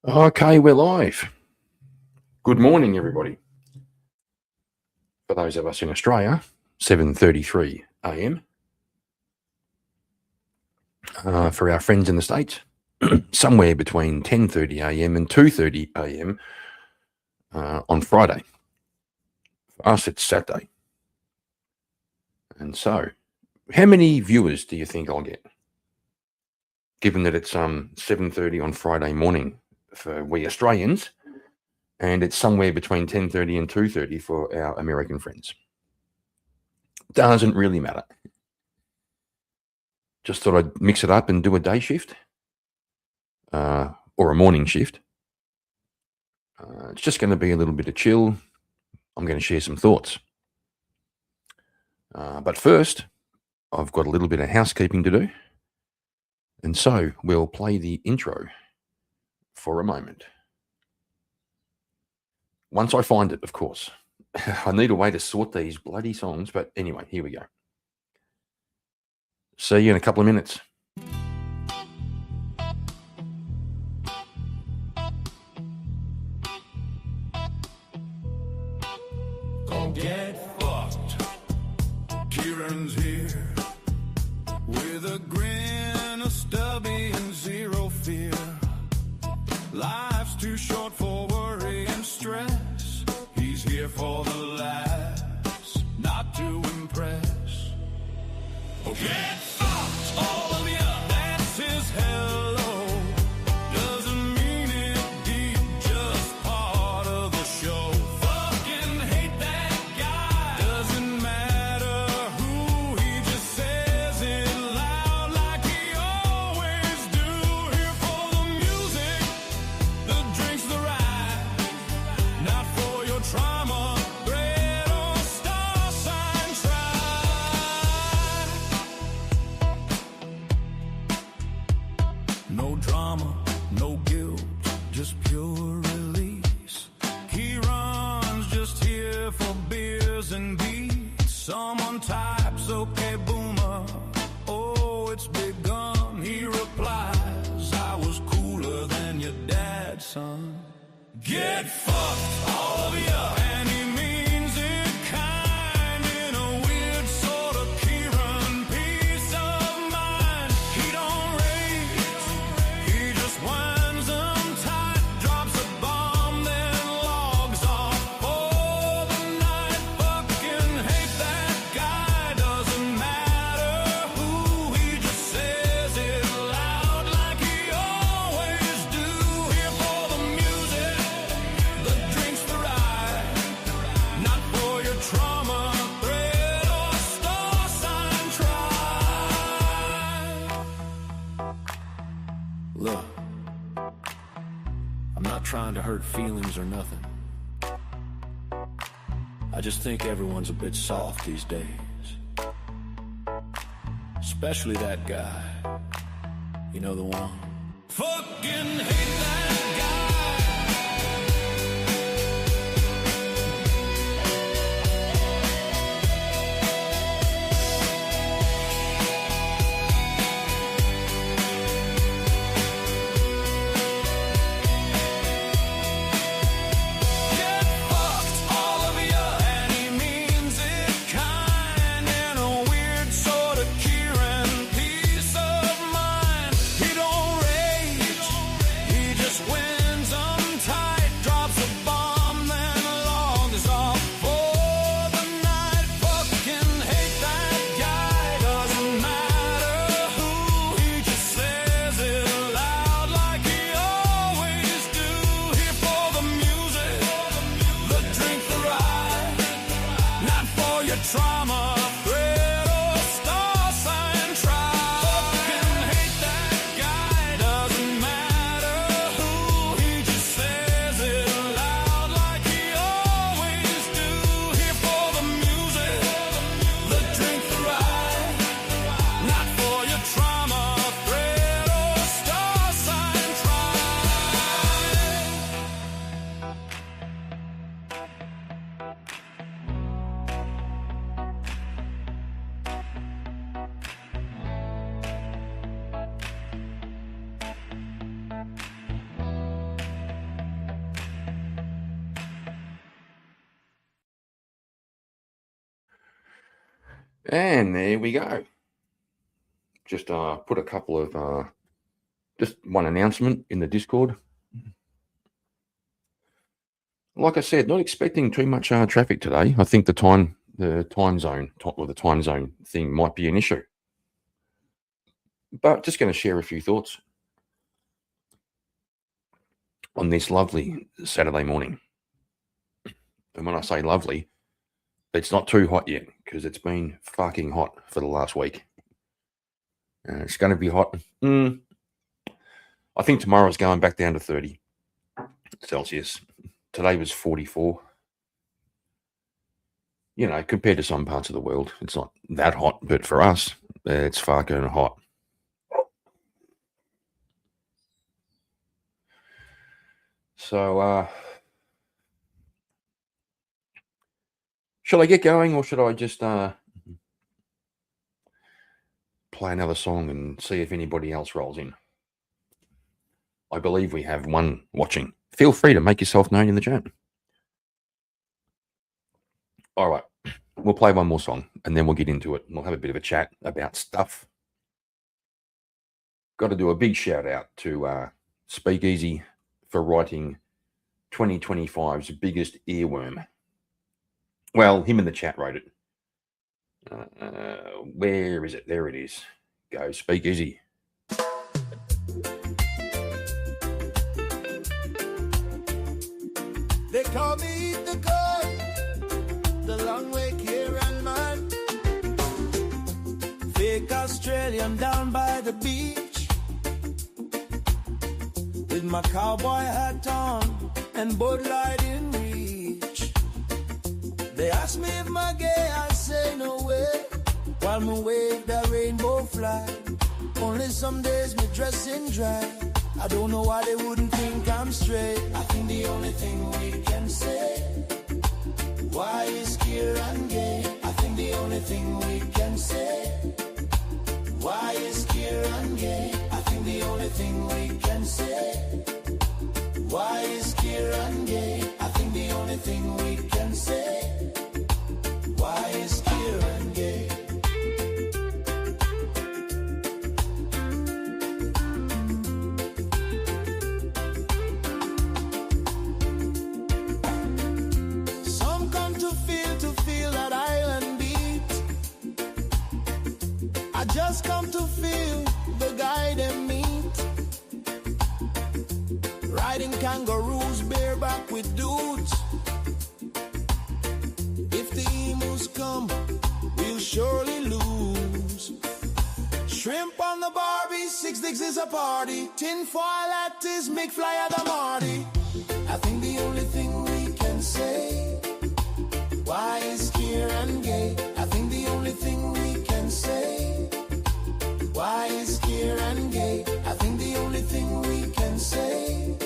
Okay, we're live. Good morning, everybody. For those of us in Australia, 7:33 a.m. For our friends in the States, somewhere between 10:30 a.m. and 2:30 a.m. On Friday. For us, it's Saturday. And so, how many viewers do you think I'll get? Given that it's 7:30 on Friday morning for we Australians, and it's somewhere between 10:30 and 2:30 for our American friends. Doesn't really matter. Just thought I'd mix it up and do a day shift or a morning shift. It's just going to be a little bit of chill. I'm going to share some thoughts. But first, I've got a little bit of housekeeping to do. And so we'll play the intro for a moment. Once I find it, of course. I need a way to sort these bloody songs, but anyway, here we go. See you in a couple of minutes. Don't get fucked. Kieran's here with a grin, a stubby, and zero fear. Life's too short for worry and stress. He's here for the laughs, not to impress. Oh, get fucked, all of ya. That's his hello. Doesn't mean it deep, just part of the show. Fucking hate that guy. Doesn't matter who, he just says it loud like he always do. Here for the music, the drinks, the ride. Not for your trauma, bread or star sign try. No drama, no guilt, just pure release. Kieran's just here for beers and beats. Someone types, okay, boomer. Oh, it's begun. He replies, I was cooler than your dad, son. Get fucked, all of ya. And he means it kind, in a weird sort of Kieran peace of mind. He don't rage, he just winds them tight, drops a bomb, then logs off for the night. Fucking hate that guy, doesn't matter who, he just says it loud like he always do. Here for the music, the drinks, the ride. Not for your trauma, thread or star sign try. Look, I'm not trying to hurt feelings or nothing. I just think everyone's a bit soft these days. Especially that guy. You know the one? Fucking hate that guy. Get fucked, all of ya. And he means it kind, in a weird sort of Kieran peace of mind. He don't rage, he just wins And there we go. Just put a couple of just one announcement in the Discord. Like I said, not expecting too much traffic today. I think the time zone thing might be an issue. But just going to share a few thoughts on this lovely Saturday morning. And when I say lovely, it's not too hot yet because it's been fucking hot for the last week. It's going to be hot. I think tomorrow's going back down to 30 Celsius. Today was 44. You know, compared to some parts of the world, it's not that hot. But for us, it's fucking hot. So, should I get going or should I just play another song and see if anybody else rolls in? I believe we have one watching. Feel free to make yourself known in the chat. All right, we'll play one more song and then we'll get into it. We'll have a bit of a chat about stuff. Got to do a big shout out to Speakeasy for writing 2025's biggest earworm. Well, him in the chat wrote it. Where is it? There it is. Go Speakeasy. They call me the God, the long way Kieran man. Fake Australian down by the beach, with my cowboy hat on and Bud Light in reach. They ask me if I'm gay, I say no way, while me wave the rainbow flag. Only some days me dressing dry. I don't know why they wouldn't think I'm straight. I think the only thing we can say, why is Kieran gay? I think the only thing we can say, why is Kieran gay? I think the only thing we can say, why is Kieran gay? I think the only thing we can say, why is Kieran gay? Just come to feel the guy they meet, riding kangaroos bareback with dudes. If the emus come, we'll surely lose. Shrimp on the Barbie, 6 dicks is a party. Tinfoil at his McFly at the Marty. I think the only thing we can say, why is Kieran gay? I think the only thing we can say, why is Kieran gay? I think the only thing we can say,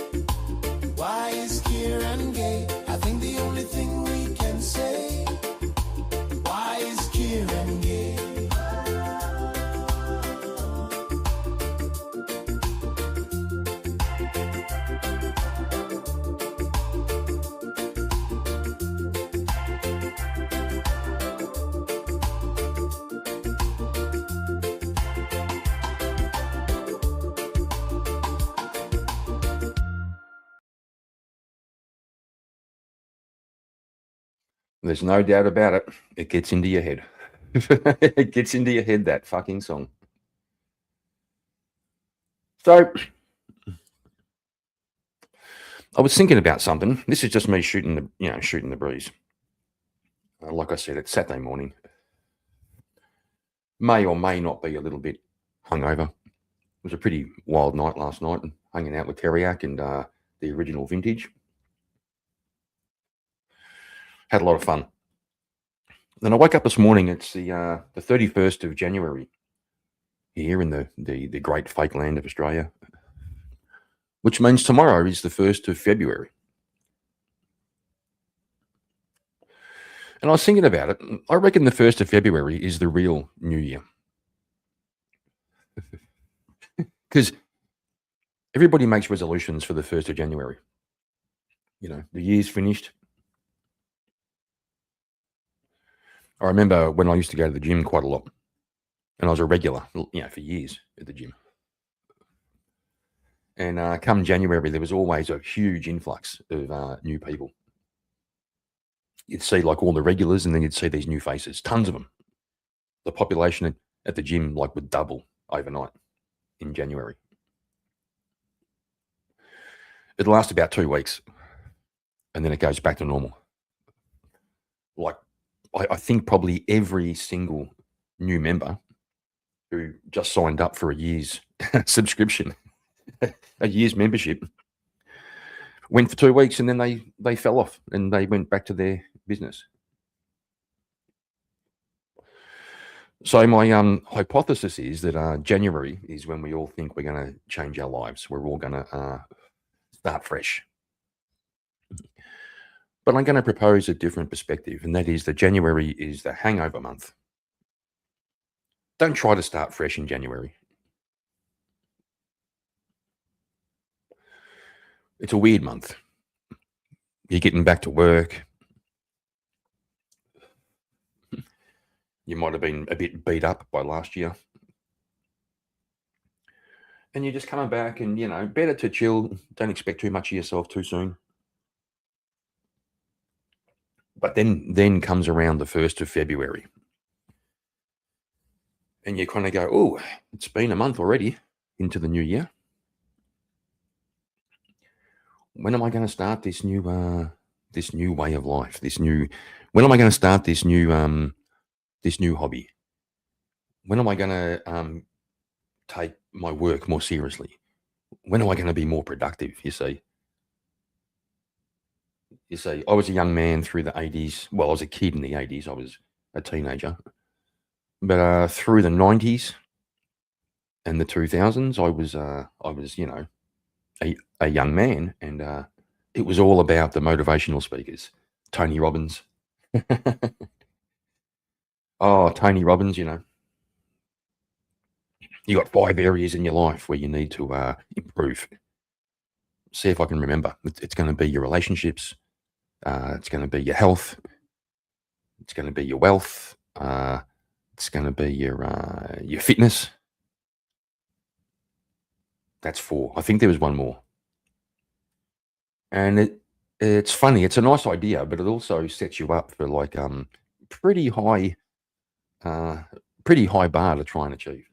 why is Kieran gay? I think the only thing we can say, why is Kieran gay? There's no doubt about it. It gets into your head. It gets into your head, that fucking song. So, I was thinking about something. This is just me shooting the breeze. Like I said, it's Saturday morning. May or may not be a little bit hungover. It was a pretty wild night last night, and hanging out with Teriak and the original vintage. Had a lot of fun. Then I woke up this morning. It's the 31st of January here in the great fake land of Australia, which means tomorrow is the 1st of February. And I was thinking about it. I reckon the 1st of February is the real New Year. Because everybody makes resolutions for the 1st of January. You know, the year's finished. I remember when I used to go to the gym quite a lot, and I was a regular, for years at the gym. And come January, there was always a huge influx of new people. You'd see like all the regulars, and then you'd see these new faces, tons of them. The population at the gym would double overnight in January. It lasts about 2 weeks, and then it goes back to normal. I think probably every single new member who just signed up for a year's subscription, a year's membership, went for 2 weeks, and then they fell off and they went back to their business. So my hypothesis is that January is when we all think we're going to change our lives. We're all going to start fresh. But I'm going to propose a different perspective, and that is that January is the hangover month. Don't try to start fresh in January. It's a weird month. You're getting back to work. You might have been a bit beat up by last year. And you're just coming back and, better to chill. Don't expect too much of yourself too soon. But then comes around the 1st of February. And you kind of go, oh, it's been a month already into the new year. When am I going to start this new way of life? When am I going to start this new hobby? When am I going to take my work more seriously? When am I going to be more productive? You see, I was a young man through the 80s. Well, I was a kid in the 80s. I was a teenager. But through the 90s and the 2000s, I was a young man, and it was all about the motivational speakers. Tony Robbins. Oh, Tony Robbins, you got 5 areas in your life where you need to improve. See if I can remember. It's going to be your relationships. It's going to be your health. It's going to be your wealth. It's going to be your fitness. That's 4. I think there was one more. And it's funny. It's a nice idea, but it also sets you up for pretty high bar to try and achieve.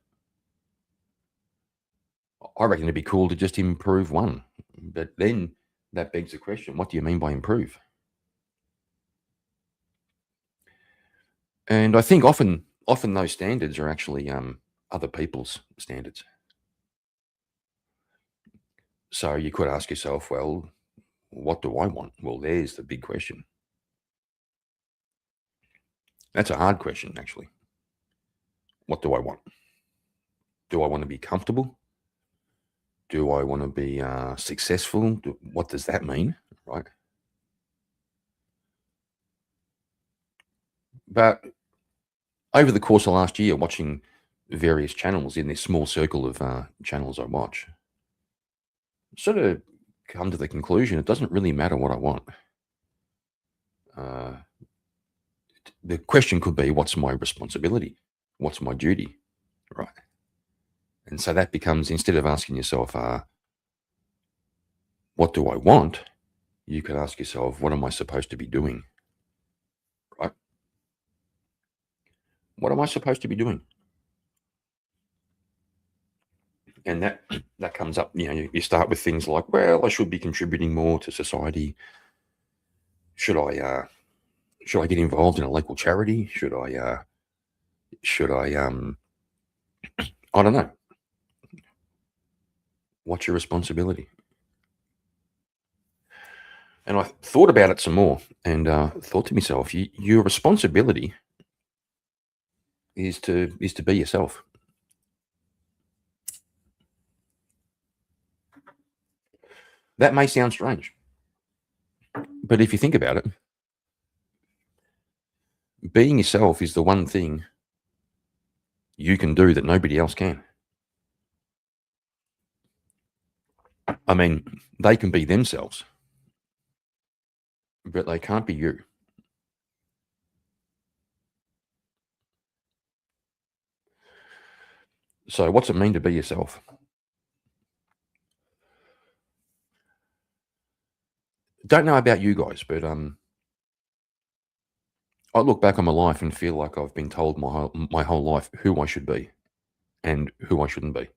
I reckon it'd be cool to just improve one. But then that begs the question, what do you mean by improve? And I think often those standards are actually other people's standards. So you could ask yourself, well, what do I want? Well, there's the big question. That's a hard question, actually. What do I want? Do I want to be comfortable? Do I want to be successful? What does that mean, right? But over the course of last year, watching various channels in this small circle of channels I watch, sort of come to the conclusion it doesn't really matter what I want. The question could be, what's my responsibility? What's my duty? Right. And so that becomes, instead of asking yourself, what do I want? You could ask yourself, what am I supposed to be doing? Right? What am I supposed to be doing? And that comes up, you start with things like, well, I should be contributing more to society. Should I get involved in a local charity? Should I I don't know. What's your responsibility? And I thought about it some more and thought to myself, your responsibility is to be yourself. That may sound strange, but if you think about it, being yourself is the one thing you can do that nobody else can. I mean, they can be themselves, but they can't be you. So what's it mean to be yourself? Don't know about you guys, but I look back on my life and feel like I've been told my whole life who I should be and who I shouldn't be.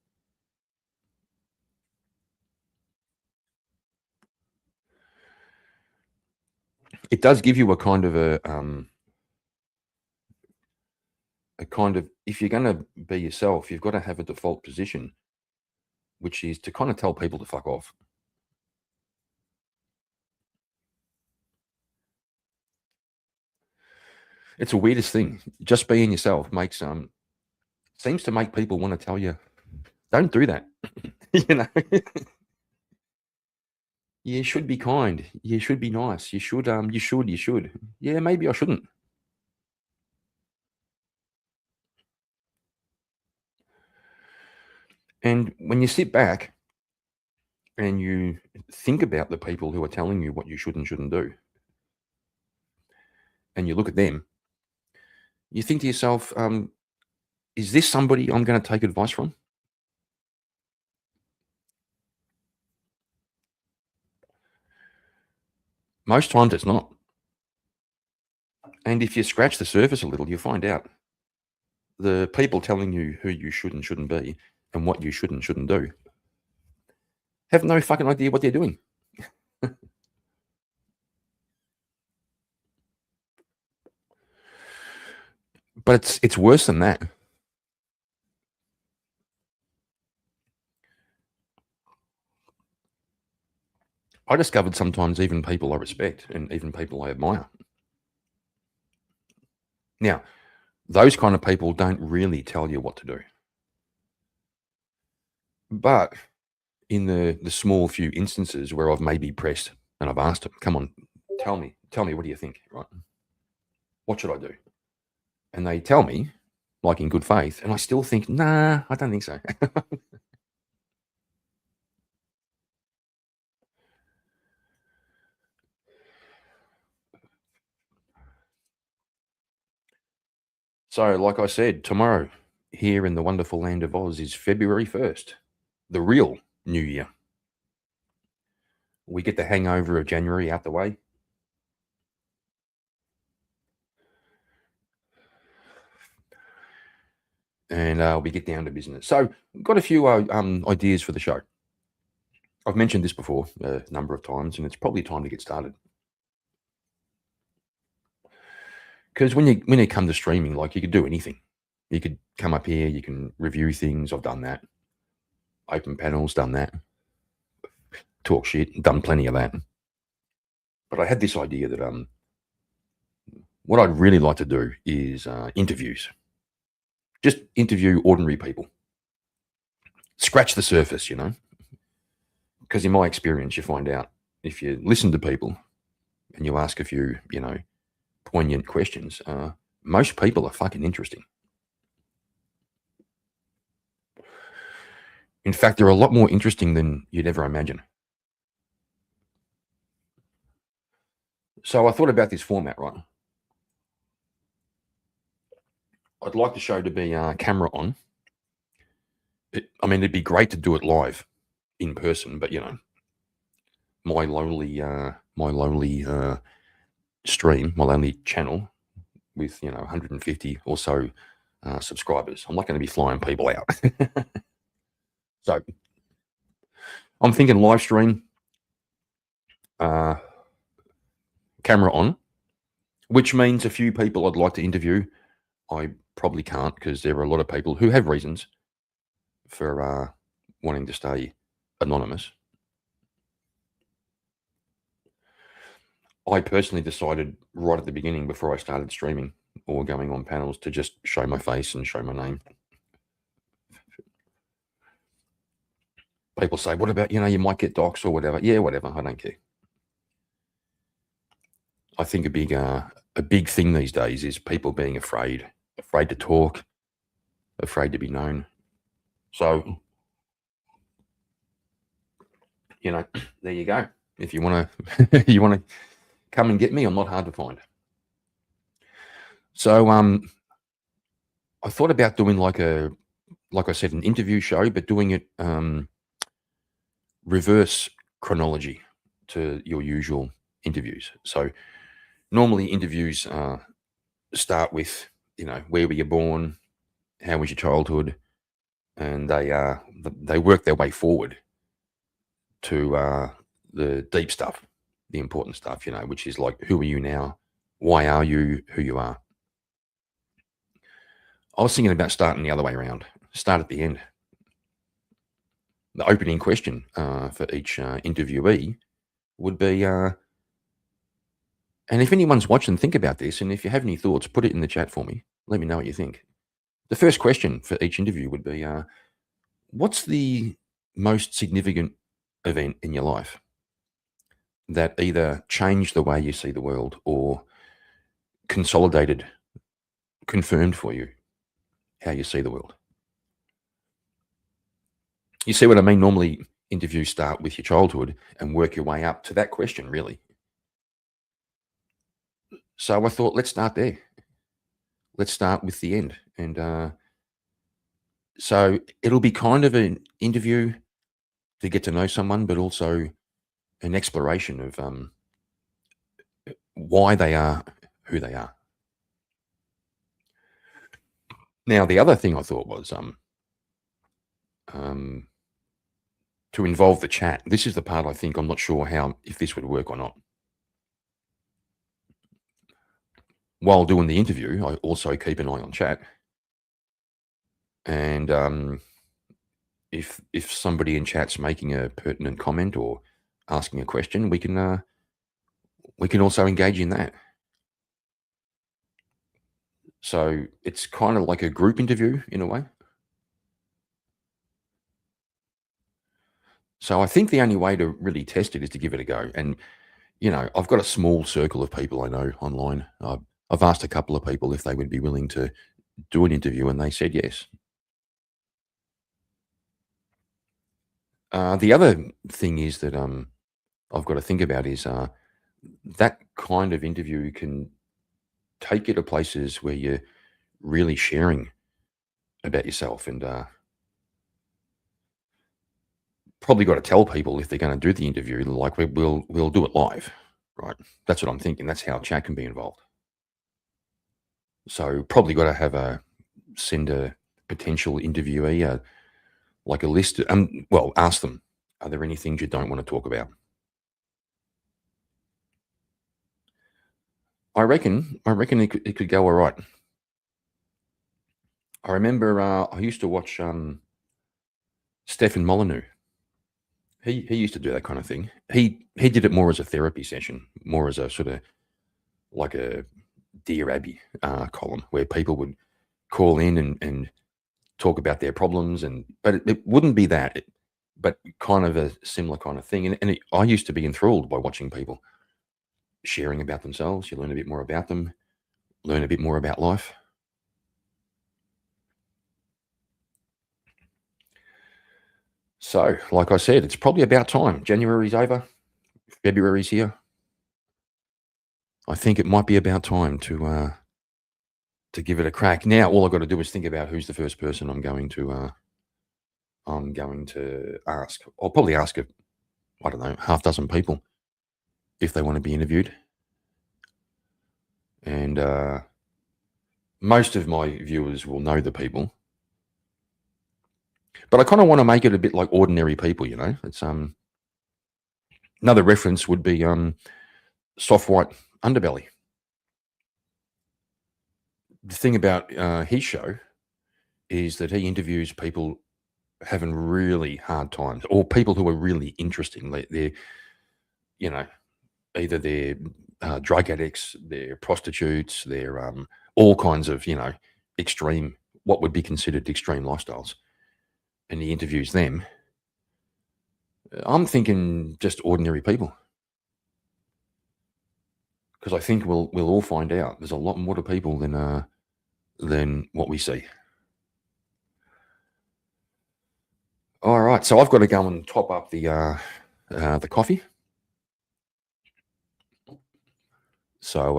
It does give you a kind of if you're going to be yourself, you've got to have a default position, which is to kind of tell people to fuck off. It's the weirdest thing. Just being yourself makes seems to make people want to tell you, don't do that. You know, you should be kind. You should be nice. You should. You should. Yeah, maybe I shouldn't. And when you sit back and you think about the people who are telling you what you should and shouldn't do, and you look at them, you think to yourself, is this somebody I'm going to take advice from? Most times it's not. And if you scratch the surface a little, you find out the people telling you who you should and shouldn't be and what you should and shouldn't do have no fucking idea what they're doing. But it's worse than that. I discovered sometimes even people I respect and even people I admire. Now, those kind of people don't really tell you what to do. But in the small few instances where I've maybe pressed and I've asked them, come on, tell me, what do you think, right? What should I do? And they tell me, like in good faith, and I still think, nah, I don't think so. So, like I said, tomorrow here in the wonderful land of Oz is February 1st, the real New Year. We get the hangover of January out the way. And we get down to business. So, we've got a few ideas for the show. I've mentioned this before a number of times, and it's probably time to get started. Because when you come to streaming, like you could do anything. You could come up here, you can review things. I've done that. Open panels, done that. Talk shit, done plenty of that. But I had this idea that what I'd really like to do is interviews. Just interview ordinary people. Scratch the surface, you know. Because in my experience, you find out if you listen to people and you ask a few, you know, poignant questions, most people are fucking interesting. In fact, they're a lot more interesting than you'd ever imagine. So I thought about this format, right? I'd like the show to be camera on. It'd be great to do it live in person, but you know, my lowly stream, my only channel with 150 or so subscribers. I'm not going to be flying people out. So I'm thinking live stream, camera on, which means a few people I'd like to interview. I probably can't because there are a lot of people who have reasons for wanting to stay anonymous. I personally decided right at the beginning, before I started streaming or going on panels, to just show my face and show my name. People say, what about, you might get doxxed or whatever. Yeah, whatever. I don't care. I think a big thing these days is people being afraid to talk, afraid to be known. So, there you go. If you want to come and get me, I'm not hard to find. So I thought about doing like a like I said, an interview show, but doing it reverse chronology to your usual interviews. So normally interviews start with, where were you born, how was your childhood, and they work their way forward to the deep stuff, the important stuff, which is like, who are you now? Why are you who you are? I was thinking about starting the other way around. Start at the end. The opening question for each interviewee would be, and if anyone's watching, think about this, and if you have any thoughts, put it in the chat for me. Let me know what you think. The first question for each interview would be, what's the most significant event in your life that either changed the way you see the world or consolidated, confirmed for you how you see the world? You see what I mean? Normally, interviews start with your childhood and work your way up to that question, really. So I thought, let's start there. Let's start with the end. And so it'll be kind of an interview to get to know someone, but also an exploration of why they are who they are. Now, the other thing I thought was to involve the chat. This is the part I think I'm not sure if this would work or not. While doing the interview, I also keep an eye on chat. And if somebody in chat's making a pertinent comment or asking a question, we can also engage in that. So it's kind of like a group interview in a way. So I think the only way to really test it is to give it a go. And, I've got a small circle of people I know online. I've asked a couple of people if they would be willing to do an interview, and they said yes. The other thing is that I've got to think about is that kind of interview can take you to places where you're really sharing about yourself, and probably got to tell people if they're going to do the interview, like we'll do it live, right? That's what I'm thinking. That's how chat can be involved. So probably got to send a potential interviewee like a list. Ask them, are there any things you don't want to talk about? I reckon it could go all right. I remember I used to watch Stefan Molyneux. He used to do that kind of thing. He did it more as a therapy session, more as a sort of like a Dear Abby column where people would call in and talk about their problems, but it wouldn't be that, but kind of a similar kind of thing. And I used to be enthralled by watching people sharing about themselves. You learn a bit more about them, learn a bit more about life. So, like I said, it's probably about time. January's over, February's here. I think it might be about time to give it a crack. Now, all I've got to do is think about who's the first person I'm going to ask. I'll probably ask half dozen people if they want to be interviewed. And most of my viewers will know the people. But I kind of want to make it a bit like Ordinary People, It's another reference would be Soft White Underbelly. The thing about his show is that he interviews people having really hard times, or people who are really interesting. They're, either they're drug addicts, they're prostitutes, they're all kinds of, extreme, what would be considered extreme lifestyles. And he interviews them. I'm thinking just ordinary people, because I think we'll all find out there's a lot more to people than what we see. All right, so I've got to go and top up the coffee. So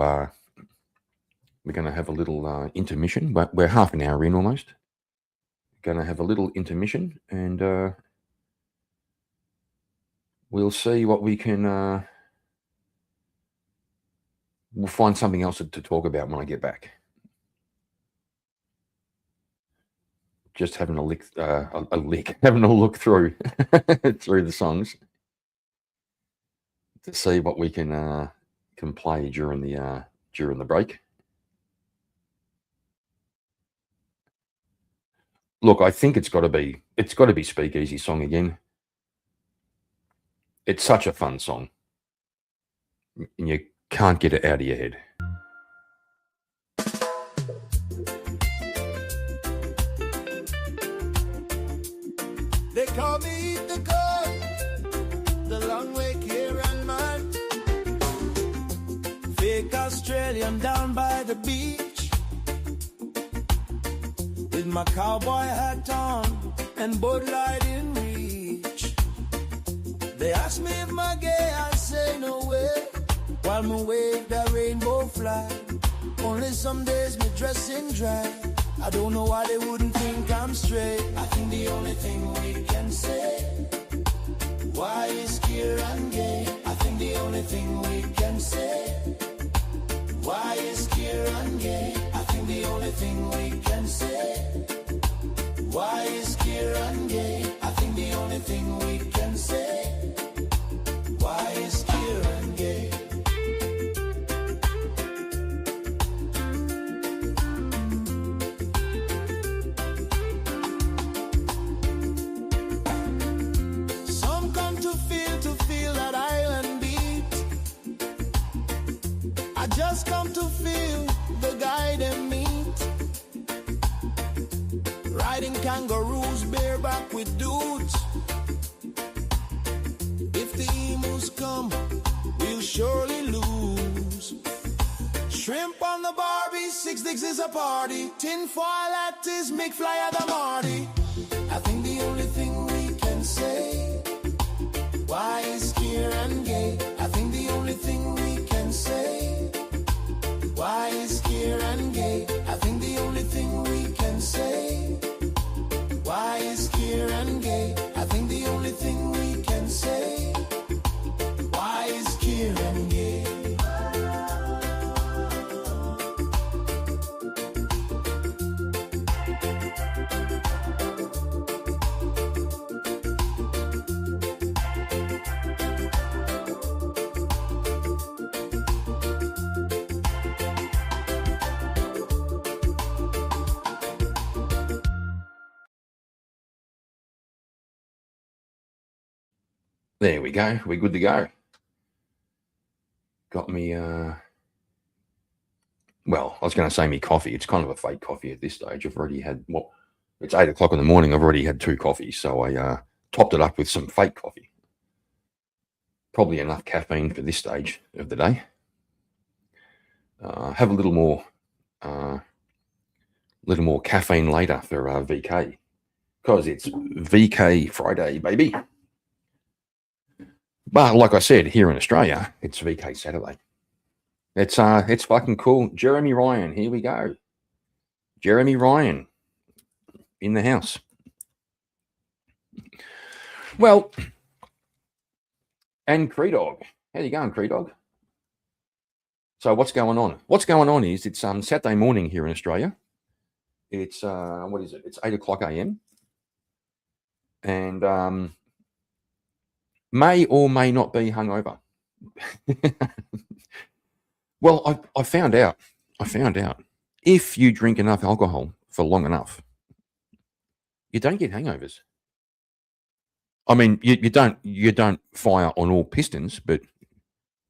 we're going to have a little intermission, but we're half an hour in almost. going to have a little intermission, and we'll see what we can. We'll find something else to talk about when I get back. Just having a lick, having a look through through the songs to see what we can play during the break. Look, I think it's got to be Speakeasy Song again. It's such a fun song, and you can't get it out of your head. They call me the God, the long way Kieran man. Fake Australian down by the beach, with my cowboy hat on and Bud Light in reach. They ask me if my gay, I say no way, while me wave the rainbow flag. Only some days me dress in drag. I don't know why they wouldn't think I'm straight. I think the only thing we can say, why is Kieran gay? I think the only thing we can say, why is Kieran gay? I think the only thing we can say, why is Kieran gay? I think the only thing we can say, why is Kieran gay? Just come to feel the guy they meet, riding kangaroos bareback with dudes. If the emus come, we'll surely lose. Shrimp on the Barbie, 6 dicks is a party. Tinfoil at his McFly at the Marty. I think the only thing we can say, why is Kieran gay? I think the only thing we can say, why is Kieran gay? I think the only thing we can say, why is Kieran gay? I think the only thing we can say, why is Kieran gay? There we go. We're good to go. Got me, well, I was going to say me coffee. It's kind of a fake coffee at this stage. I've already had, well, it's 8 o'clock in the morning. I've already had 2 coffees. So I topped it up with some fake coffee. Probably enough caffeine for this stage of the day. Have a little more caffeine later for VK. Because it's VK Friday, baby. But like I said, here in Australia, it's VK Saturday. It's fucking cool. Jeremy Ryan, here we go. Jeremy Ryan in the house. Well, and Creedog. How you going, Creedog? So what's going on? What's going on is it's Saturday morning here in Australia. It's what is it? It's 8 o'clock a.m. And may or may not be hungover. Well, I found out. If you drink enough alcohol for long enough, you don't get hangovers. I mean, you don't fire on all pistons, but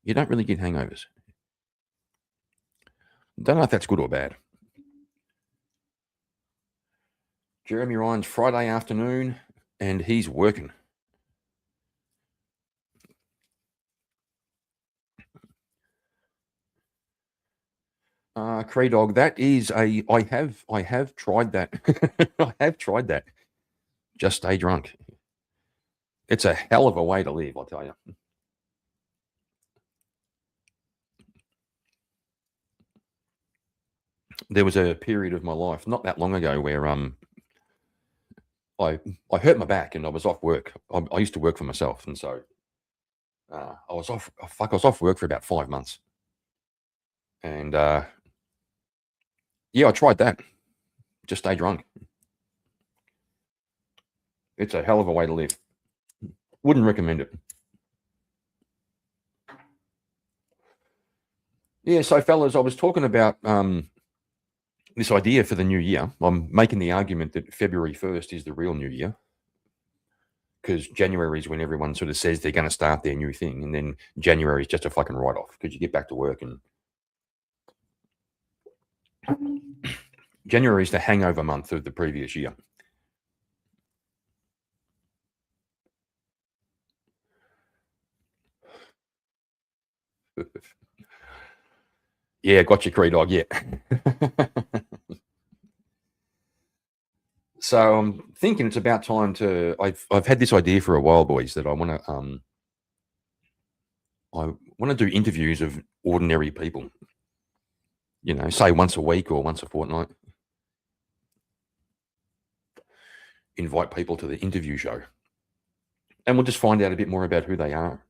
you don't really get hangovers. Don't know if that's good or bad. Jeremy Ryan's Friday afternoon, and he's working. Creedog, that is I have tried that. I have tried that. Just stay drunk. It's a hell of a way to live, I'll tell you. There was a period of my life not that long ago where I hurt my back and I was off work. I used to work for myself, and so I was off. I was off work for about 5 months, and yeah, I tried that. Just stay drunk. It's a hell of a way to live. Wouldn't recommend it. Yeah, so fellas, I was talking about this idea for the new year. I'm making the argument that February 1st is the real new year, because January is when everyone sort of says they're going to start their new thing, and then January is just a fucking write-off because you get back to work, and January is the hangover month of the previous year. Yeah, got you, Cree Dog. Yeah. So I'm thinking it's about time to. I've had this idea for a while, boys, that I want to do interviews of ordinary people. You know, say once a week or once a fortnight. Invite people to the interview show, and we'll just find out a bit more about who they are,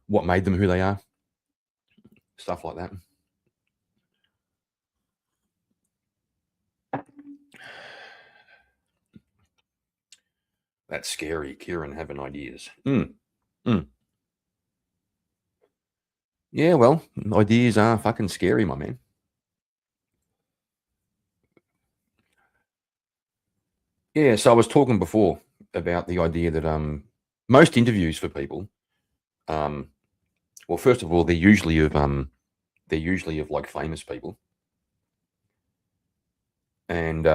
what made them who they are, stuff like that. That's scary. Kieran having ideas. Yeah, well, ideas are fucking scary, my man. Yeah, so I was talking before about the idea that most interviews for people, well, first of all, they're usually of like famous people, and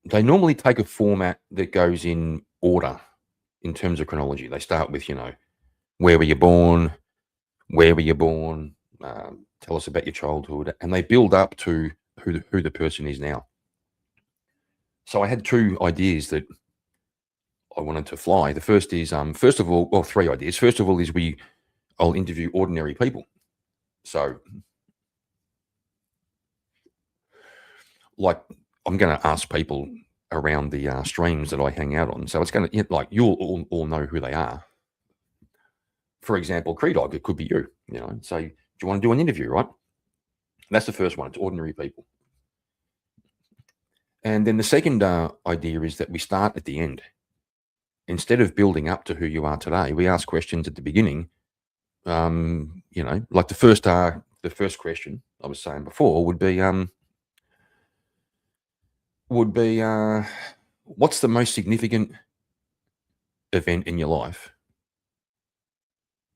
they normally take a format that goes in order in terms of chronology. They start with, where were you born, where were you born, tell us about your childhood, and they build up to who the person is now. So I had two ideas that I wanted to fly. The first is, first of all, well, three ideas. First of all is I'll interview ordinary people. So, like, I'm going to ask people around the streams that I hang out on. So it's going to, like, you'll all know who they are. For example, Cree Dog, it could be you, So, do you want to do an interview, right? That's the first one. It's ordinary people. And then the second idea is that we start at the end. Instead of building up to who you are today, we ask questions at the beginning. Like the first question I was saying before would be what's the most significant event in your life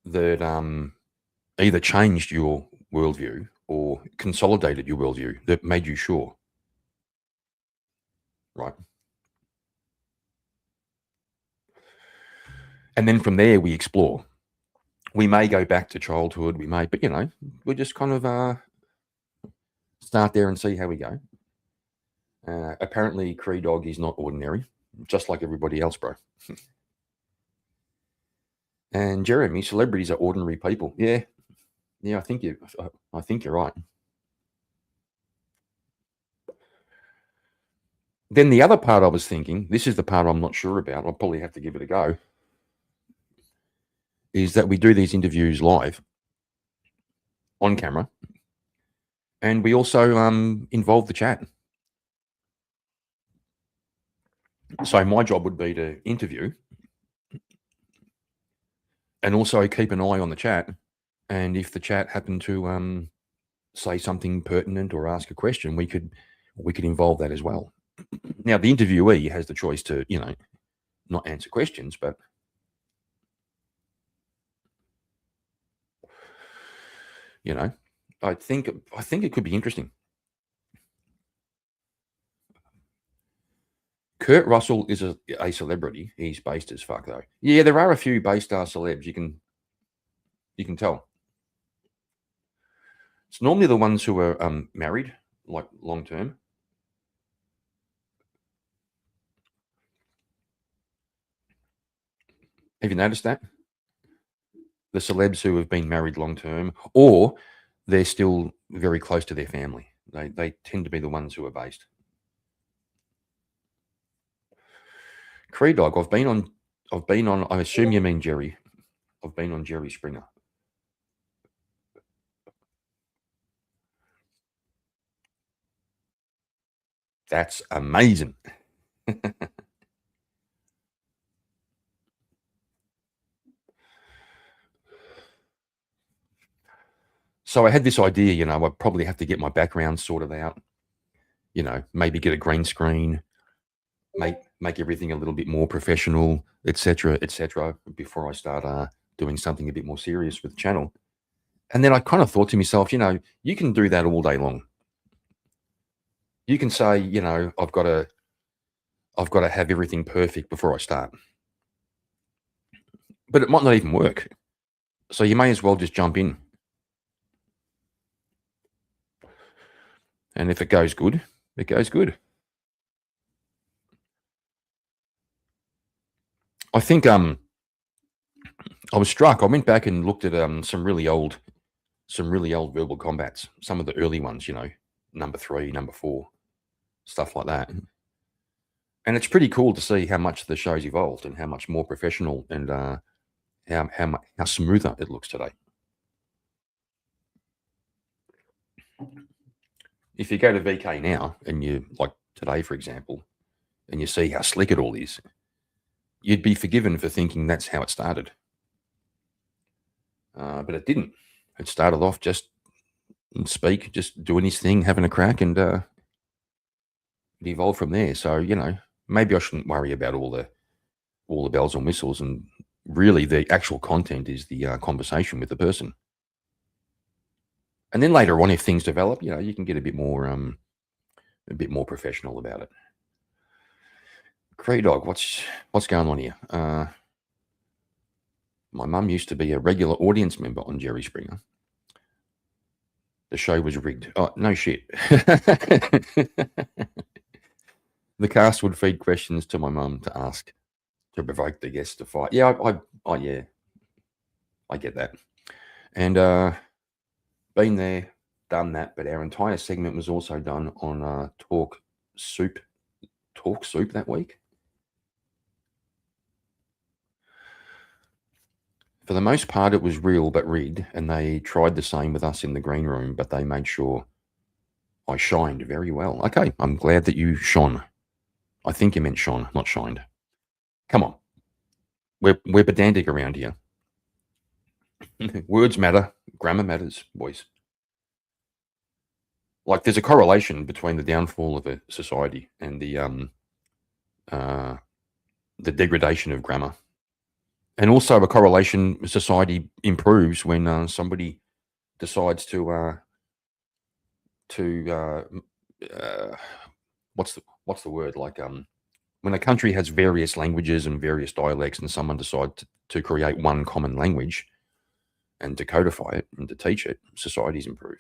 that either changed your worldview or consolidated your worldview, that made you sure, right? And then from there we explore. We may go back to childhood, but we just kind of start there and see how we go. Apparently, Cree Dog is not ordinary, just like everybody else, bro. And Jeremy, celebrities are ordinary people. Yeah, I think you're right. Then the other part I was thinking, this is the part I'm not sure about, I'll probably have to give it a go, is that we do these interviews live on camera, and we also involve the chat. So my job would be to interview and also keep an eye on the chat. And if the chat happened to say something pertinent or ask a question, we could involve that as well. Now, the interviewee has the choice to, not answer questions, but I think it could be interesting. Kurt Russell is a celebrity. He's based as fuck, though. Yeah, there are a few based celebs. You can tell. It's normally the ones who are married, like long term. Have you noticed that? The celebs who have been married long term, or they're still very close to their family. They tend to be the ones who are based. Cree Dog, I've been on, I assume you mean Jerry. I've been on Jerry Springer. That's amazing. So I had this idea, I'd probably have to get my background sorted out, maybe get a green screen, make everything a little bit more professional, etc., before I start doing something a bit more serious with the channel. And then I kind of thought to myself, you can do that all day long. You can say, I've got to have everything perfect before I start. But it might not even work. So you may as well just jump in. And if it goes good, it goes good. I think I was struck. I went back and looked at some really old Verbal Combats, some of the early ones, number 3, number 4, stuff like that. And it's pretty cool to see how much the show's evolved and how much more professional and how smoother it looks today. If you go to VK now and you, like today, for example, and you see how slick it all is, you'd be forgiven for thinking that's how it started. But it didn't. It started off just doing his thing, having a crack, and it evolved from there. So, maybe I shouldn't worry about all the bells and whistles, and really the actual content is the conversation with the person. And then later on, if things develop, you can get a bit more professional about it. Cree Dog, what's going on here? My mum used to be a regular audience member on Jerry Springer. The show was rigged. Oh, no shit. The cast would feed questions to my mum to ask to provoke the guests to fight. Yeah, I get that. And been there, done that, but our entire segment was also done on Talk Soup that week. For the most part, it was real but rigged, and they tried the same with us in the green room, but they made sure I shined very well. Okay, I'm glad that you shone. I think you meant shone, not shined. Come on. We're pedantic around here. Words matter. Grammar matters, boys. Like there's a correlation between the downfall of a society and the degradation of grammar. And also a correlation, society improves when somebody decides to what's the word? Like when a country has various languages and various dialects, and someone decides to create one common language and to codify it and to teach it, societies improve.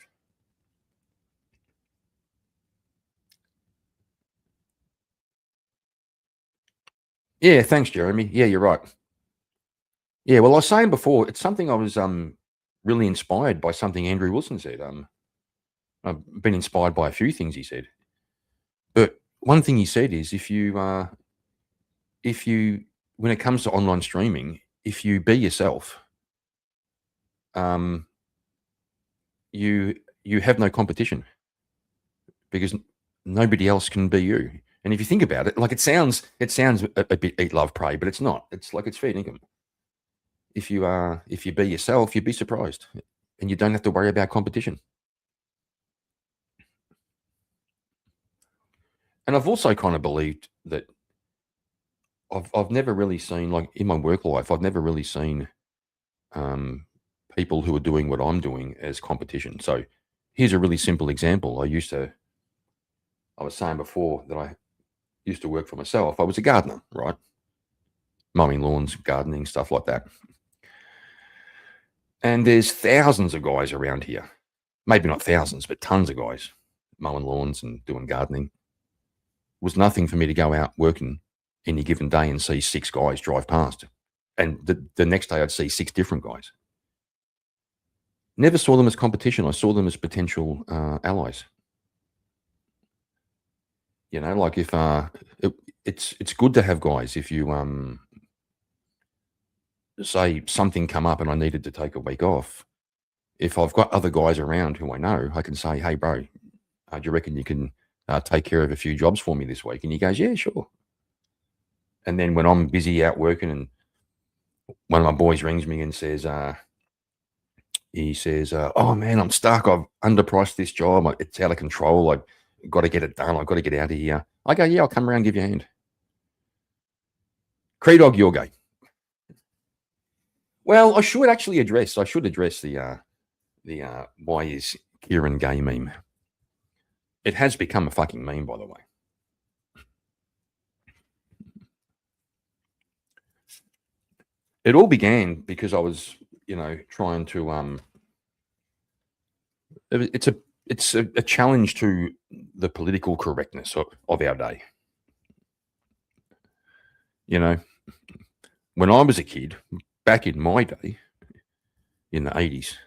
Yeah, thanks, Jeremy. Yeah, you're right. Yeah, well, I was saying before, it's something I was really inspired by something Andrew Wilson said. I've been inspired by a few things he said. But one thing he said is if you when it comes to online streaming, if you be yourself, you have no competition because nobody else can be you. And if you think about it, like it sounds a bit eat, love, pray, but it's not. It's like it's fair income. If you be yourself, you'd be surprised, and you don't have to worry about competition. And I've also kind of believed that I've never really seen, like in my work life, I've never really seen people who are doing what I'm doing as competition. So here's a really simple example. I was saying before that I used to work for myself. I was a gardener, right? Mowing lawns, gardening, stuff like that. And there's thousands of guys around here. Maybe not thousands, but tons of guys mowing lawns and doing gardening. It was nothing for me to go out working any given day and see 6 guys drive past. And the next day I'd see 6 different guys. Never saw them as competition. I saw them as potential allies. You know, like if it's good to have guys if you say something come up and I needed to take a week off. If I've got other guys around who I know, I can say, "Hey, bro, do you reckon you can take care of a few jobs for me this week?" And he goes, "Yeah, sure." And then when I'm busy out working and one of my boys rings me and says, "Oh man, I'm stuck. I've underpriced this job. It's out of control. I've got to get it done. I've got to get out of here." I go, "Yeah, I'll come around and give you a hand." Creedog, you're gay. Well, I should address the why is Kieran gay meme. It has become a fucking meme, by the way. It all began because I was, trying to it's a challenge to the political correctness of our day. When I was a kid, back in my day, in the 80s,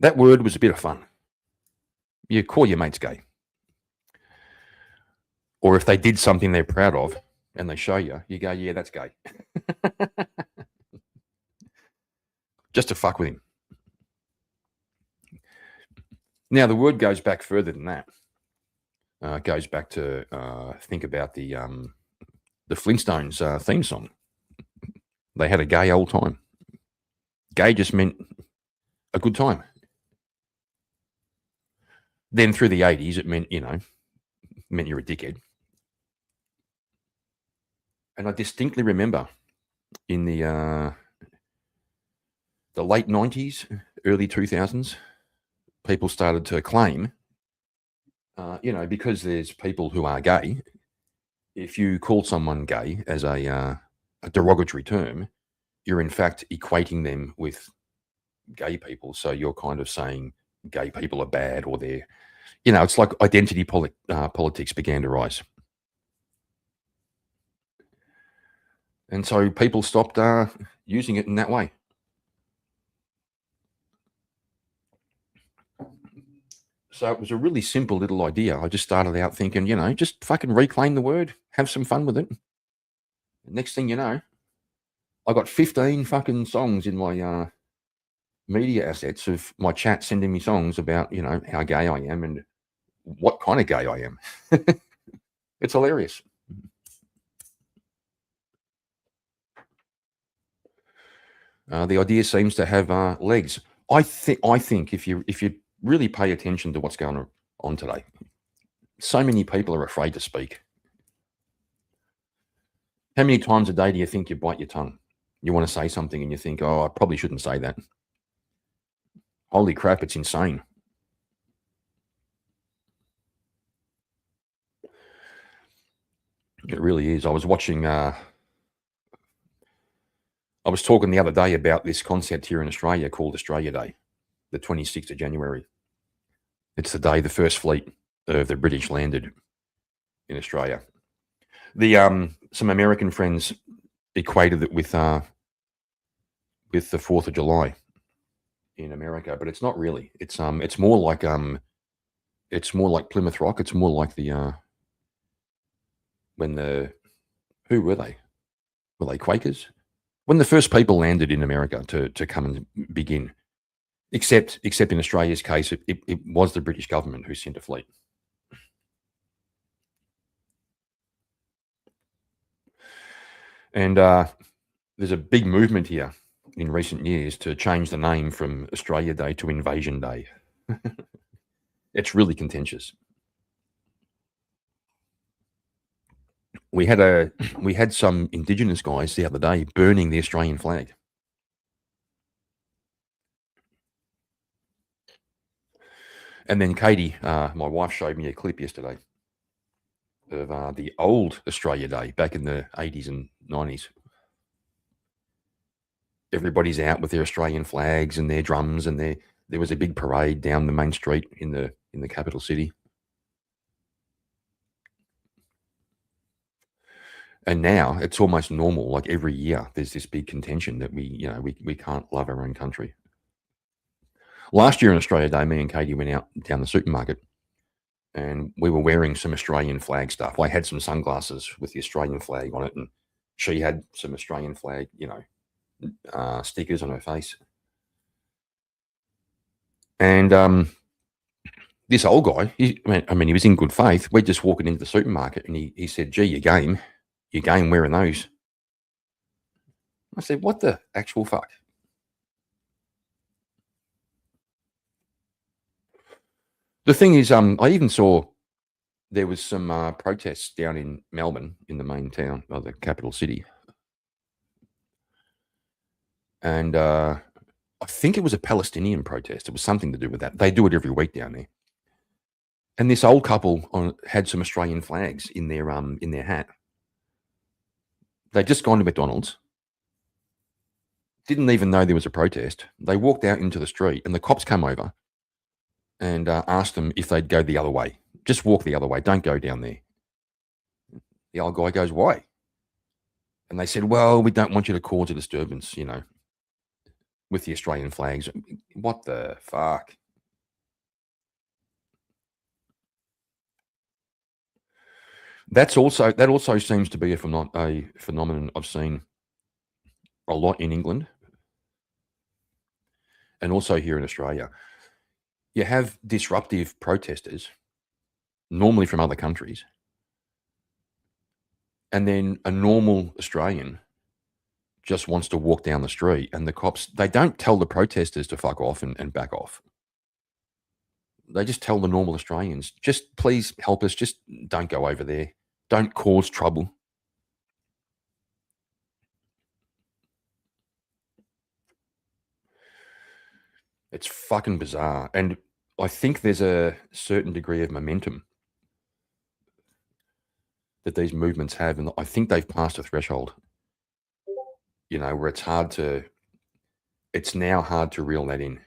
that word was a bit of fun. You call your mates gay. Or if they did something they're proud of and they show you, you go, "Yeah, that's gay." Just to fuck with him. Now, the word goes back further than that. It goes back to think about the Flintstones theme song. They had a gay old time. Gay just meant a good time. Then through the 80s, it meant, meant you're a dickhead. And I distinctly remember in the late 90s, early 2000s, people started to claim, because there's people who are gay, if you call someone gay as a derogatory term, you're in fact equating them with gay people. So you're kind of saying gay people are bad, or they're, it's like identity politics began to rise. And so people stopped using it in that way. So it was a really simple little idea. I just started out thinking, just fucking reclaim the word, have some fun with it. Next thing you know, I got 15 fucking songs in my media assets of my chat sending me songs about, how gay I am and what kind of gay I am. It's hilarious. The idea seems to have legs. I think if you really pay attention to what's going on today, so many people are afraid to speak. How many times a day do you think you bite your tongue? You want to say something and you think, "Oh, I probably shouldn't say that." Holy crap, it's insane. It really is. I was watching, I was talking the other day about this concept here in Australia called Australia Day, the 26th of January. It's the day the first fleet of the British landed in Australia. Some American friends equated it with the 4th of July in America, but it's not really. It's more like Plymouth Rock. It's more like who were they? Were they Quakers? When the first people landed in America to come and begin, except in Australia's case, it was the British government who sent a fleet. And there's a big movement here in recent years to change the name from Australia Day to Invasion Day. It's really contentious. We had some Indigenous guys the other day burning the Australian flag. And then Katie, my wife, showed me a clip yesterday of the old Australia Day back in the 80s and 90s. Everybody's out with their Australian flags and their drums, and there was a big parade down the main street in the capital city. And now it's almost normal. Like every year, there's this big contention that we can't love our own country. Last year on Australia Day, me and Katie went out down the supermarket, and we were wearing some Australian flag stuff. I had some sunglasses with the Australian flag on it, and she had some Australian flag, stickers on her face. And this old guy, he was in good faith. We're just walking into the supermarket, and he said, "Gee, you're game wearing those." I said, "What the actual fuck?" The thing is, I even saw there was some protests down in Melbourne, in the main town, or the capital city, and I think it was a Palestinian protest. It was something to do with that. They do it every week down there. And this old couple had some Australian flags in their hat. They'd just gone to McDonald's, didn't even know there was a protest. They walked out into the street, and the cops came over and asked them if they'd go the other way. Just walk the other way. Don't go down there. The old guy goes, "Why?" And they said, "Well, we don't want you to cause a disturbance, with the Australian flags." What the fuck? That also seems to be a phenomenon I've seen a lot in England and also here in Australia. You have disruptive protesters, normally from other countries, and then a normal Australian just wants to walk down the street, and the cops, they don't tell the protesters to fuck off and back off. They just tell the normal Australians, "Just please help us, just don't go over there. Don't cause trouble." It's fucking bizarre. And I think there's a certain degree of momentum that these movements have, and I think they've passed a threshold, where it's now hard to reel that in.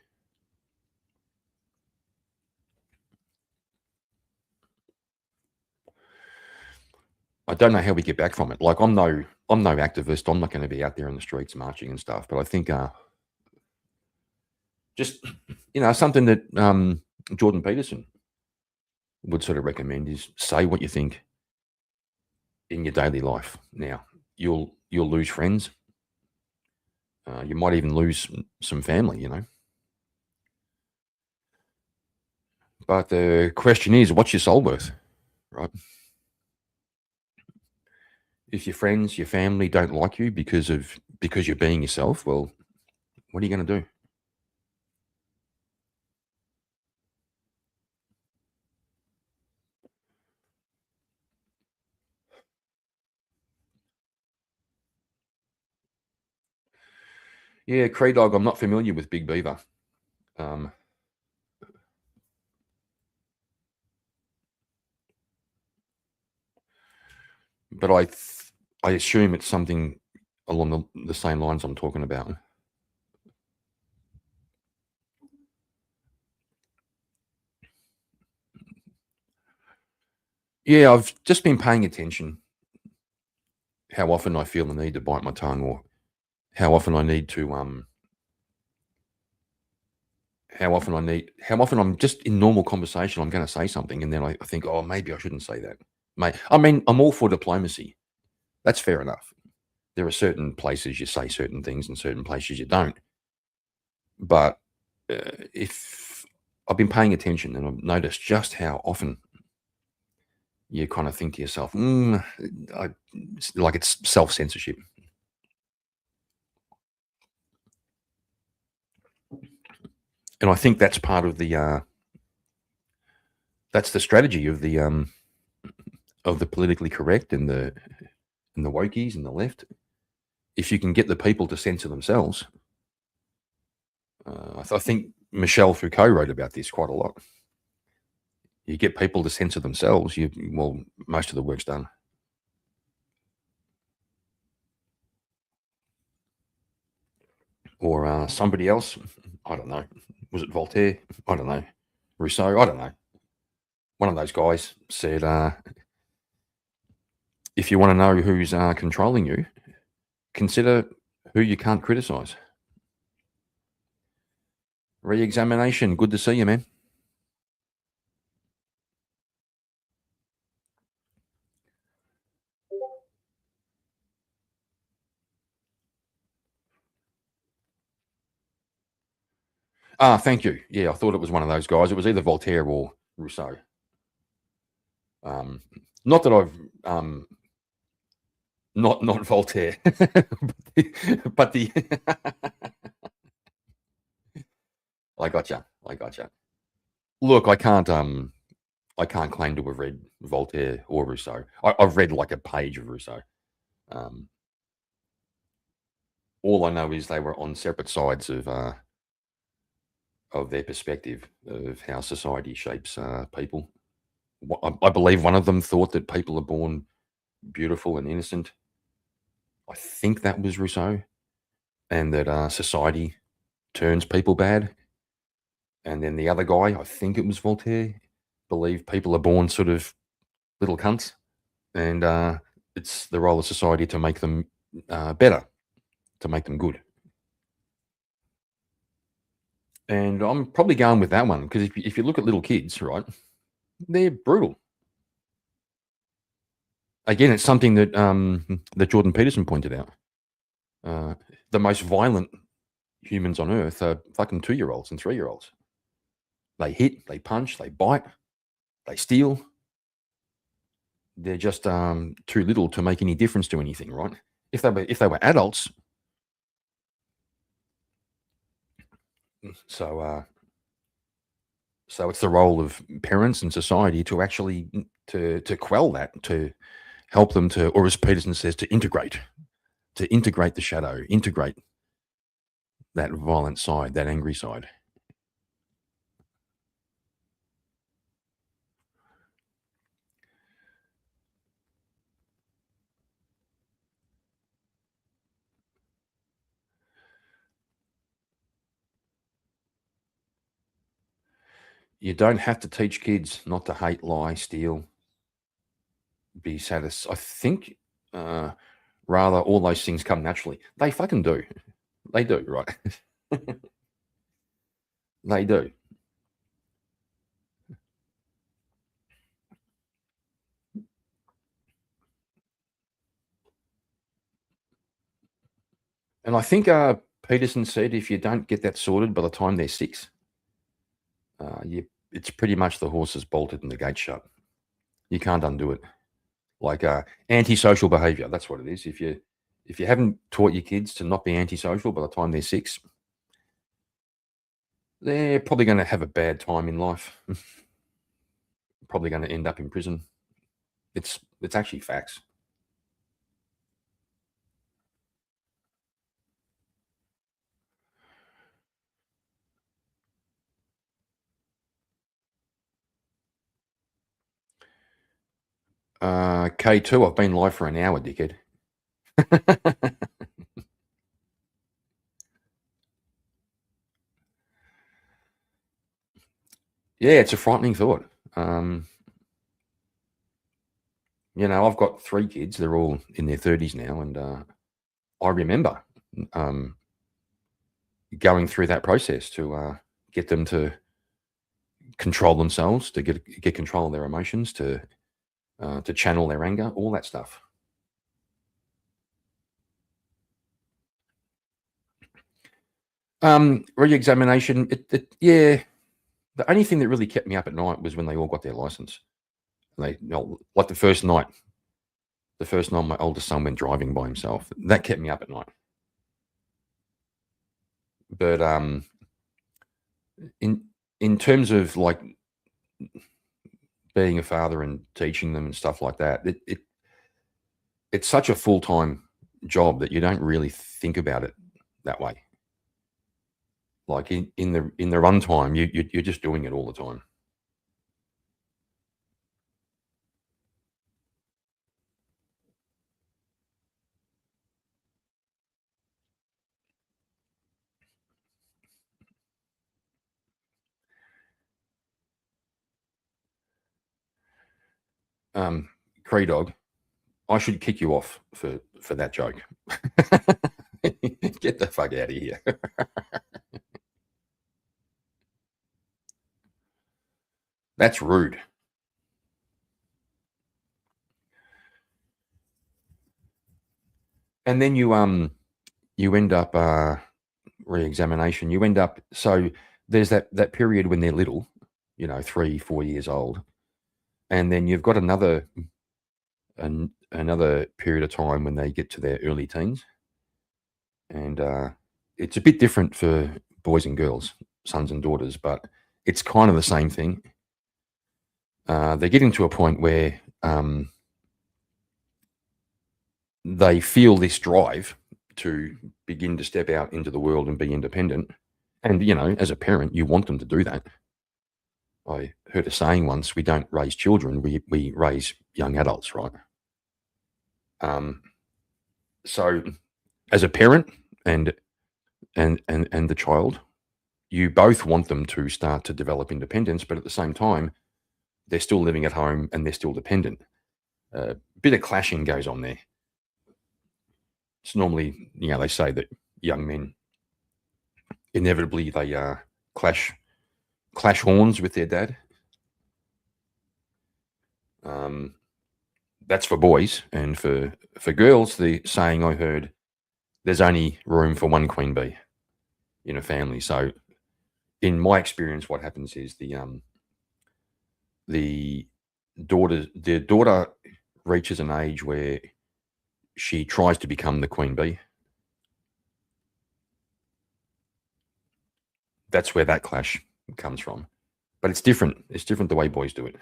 I don't know how we get back from it. Like, I'm no activist. I'm not going to be out there in the streets marching and stuff. But I think just something that Jordan Peterson would sort of recommend is say what you think in your daily life. Now, you'll lose friends. You might even lose some family. But the question is, what's your soul worth, right? If your friends, your family don't like you because you're being yourself, well, what are you going to do? Yeah, Cree Dog, I'm not familiar with Big Beaver. But I assume it's something along the same lines I'm talking about. Yeah, I've just been paying attention how often I feel the need to bite my tongue, or how often I need to how often I'm just in normal conversation, I'm going to say something, and then I think, oh, maybe I shouldn't say that. I'm all for diplomacy. That's fair enough. There are certain places you say certain things and certain places you don't. But if I've been paying attention, and I've noticed just how often you kind of think to yourself, like it's self-censorship. And I think that's part of that's the strategy of the politically correct and the wokies and the left. If you can get the people to censor themselves, I think Michel Foucault wrote about this quite a lot. You get people to censor themselves, most of the work's done. Or somebody else, I don't know. Was it Voltaire? I don't know. Rousseau? I don't know. One of those guys said, if you want to know who's controlling you, consider who you can't criticize. Re-examination. Good to see you, man. Ah, thank you. Yeah, I thought it was one of those guys. It was either Voltaire or Rousseau. Not that I've not Voltaire, but the I gotcha. I gotcha. Look, I can't claim to have read Voltaire or Rousseau. I've read like a page of Rousseau. Um, all I know is they were on separate sides of their perspective of how society shapes people. I believe one of them thought that people are born beautiful and innocent. I think that was Rousseau, and that society turns people bad. And then the other guy, I think it was Voltaire, believed people are born sort of little cunts, and it's the role of society to make them better, to make them good. And I'm probably going with that one because if you look at little kids, right, they're brutal. Again, it's something that that Jordan Peterson pointed out. The most violent humans on earth are fucking 2-year-olds and 3-year-olds. They hit, they punch, they bite, they steal. They're just too little to make any difference to anything, right? If they were adults, so so it's the role of parents and society to actually to quell that, to help them to, or as Peterson says, to integrate the shadow, integrate that violent side, that angry side. You don't have to teach kids not to hate, lie, steal, be satisfied. I think rather all those things come naturally. They fucking do. They do, right? They do. And I think Peterson said if you don't get that sorted by the time they're 6, it's pretty much the horse is bolted and the gate shut. You can't undo it. Like antisocial behavior, that's what it is. If you haven't taught your kids to not be antisocial by the time they're 6, they're probably going to have a bad time in life. Probably going to end up in prison. It's actually facts. K2, I've been live for an hour, dickhead. Yeah, it's a frightening thought. I've got 3 kids. They're all in their 30s now, and I remember going through that process to get them to control themselves, to get control of their emotions, to channel their anger, all that stuff. Re-examination. Yeah. The only thing that really kept me up at night was when they all got their license. Like the first night my oldest son went driving by himself. That kept me up at night. But in terms of like being a father and teaching them and stuff like that, it's such a full-time job that you don't really think about it that way. Like in the runtime, you're just doing it all the time. Cree Dog, I should kick you off for that joke. Get the fuck out of here. That's rude. And then you end up re-examination. You end up, so there's that period when they're little, 3, 4 years old, and then you've got another period of time when they get to their early teens, and it's a bit different for boys and girls, sons and daughters, but it's kind of the same thing. They're getting to a point where they feel this drive to begin to step out into the world and be independent. And, as a parent, you want them to do that. I heard a saying once, we don't raise children, we raise young adults, right? So as a parent and the child, you both want them to start to develop independence, but at the same time, they're still living at home and they're still dependent. A bit of clashing goes on there. It's normally, they say that young men, inevitably they clash horns with their dad. That's for boys, and for girls, the saying I heard, there's only room for one queen bee in a family. So in my experience, what happens is the daughter reaches an age where she tries to become the queen bee. That's where that clash comes from. But it's different. It's different the way boys do it.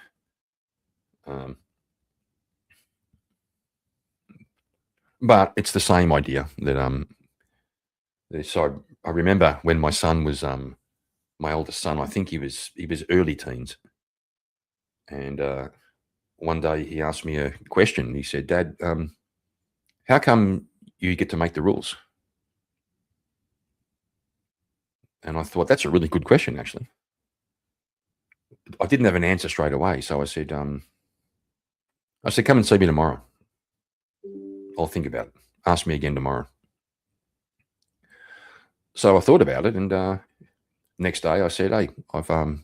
But it's the same idea that so I remember when my son was my oldest son, I think he was early teens, and one day he asked me a question. He said, "Dad, how come you get to make the rules?" And I thought, that's a really good question, actually. I didn't have an answer straight away, so I said, "Come and see me tomorrow. I'll think about it. Ask me again tomorrow." So I thought about it, and next day I said, "Hey, I'll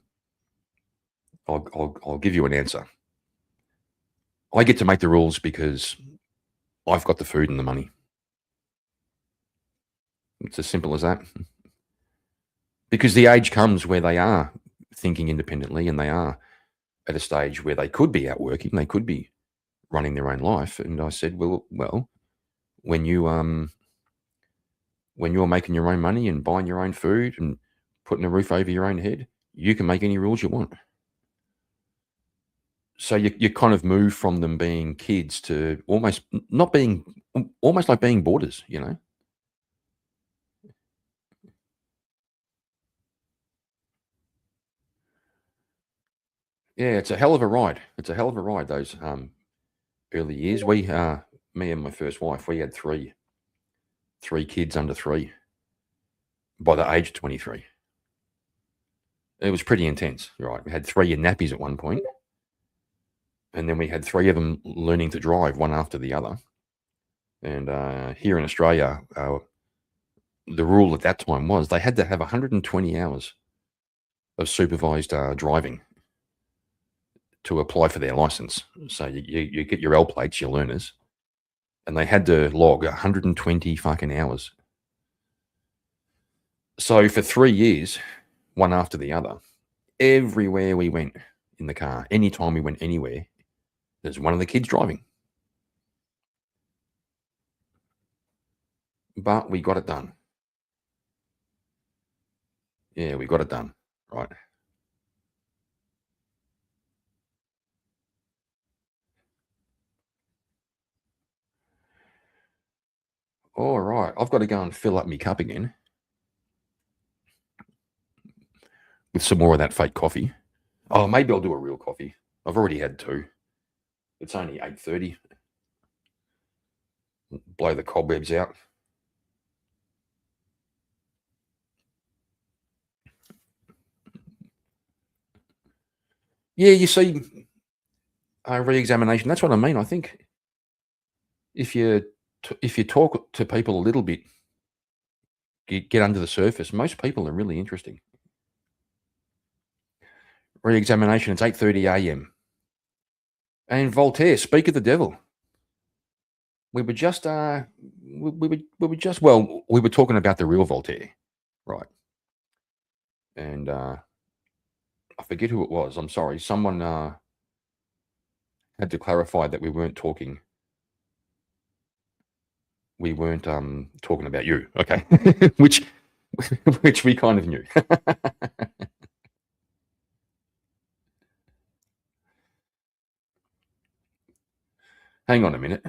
give you an answer. I get to make the rules because I've got the food and the money. It's as simple as that." Because the age comes where they are thinking independently, and they are at a stage where they could be out working, they could be running their own life. And I said, well, when you're making your own money and buying your own food and putting a roof over your own head, you can make any rules you want. So you kind of move from them being kids to almost like being boarders, Yeah, it's a hell of a ride. It's a hell of a ride, those early years. Me and my first wife, we had three kids under 3 by the age of 23. It was pretty intense, right? We had 3 in nappies at one point, and then we had 3 of them learning to drive, one after the other. And here in Australia, the rule at that time was they had to have 120 hours of supervised driving to apply for their license. So you get your L plates, your learners, and they had to log 120 fucking hours. So for 3 years, one after the other, everywhere we went in the car, anytime we went anywhere, there's one of the kids driving. But we got it done. Yeah, we got it done, right? All right, I've got to go and fill up my cup again with some more of that fake coffee. Oh, maybe I'll do a real coffee. I've already had 2. It's only 8:30. Blow the cobwebs out. Yeah, you see, re-examination. That's what I mean. I think if you talk to people a little bit, get under the surface, most people are really interesting. Re-examination. It's 8:30 a.m. And Voltaire, speak of the devil. We were just we were talking about the real Voltaire, right? and I forget who it was. I'm sorry. Someone had to clarify that we weren't talking. We weren't talking about you, okay? which we kind of knew. Hang on a minute.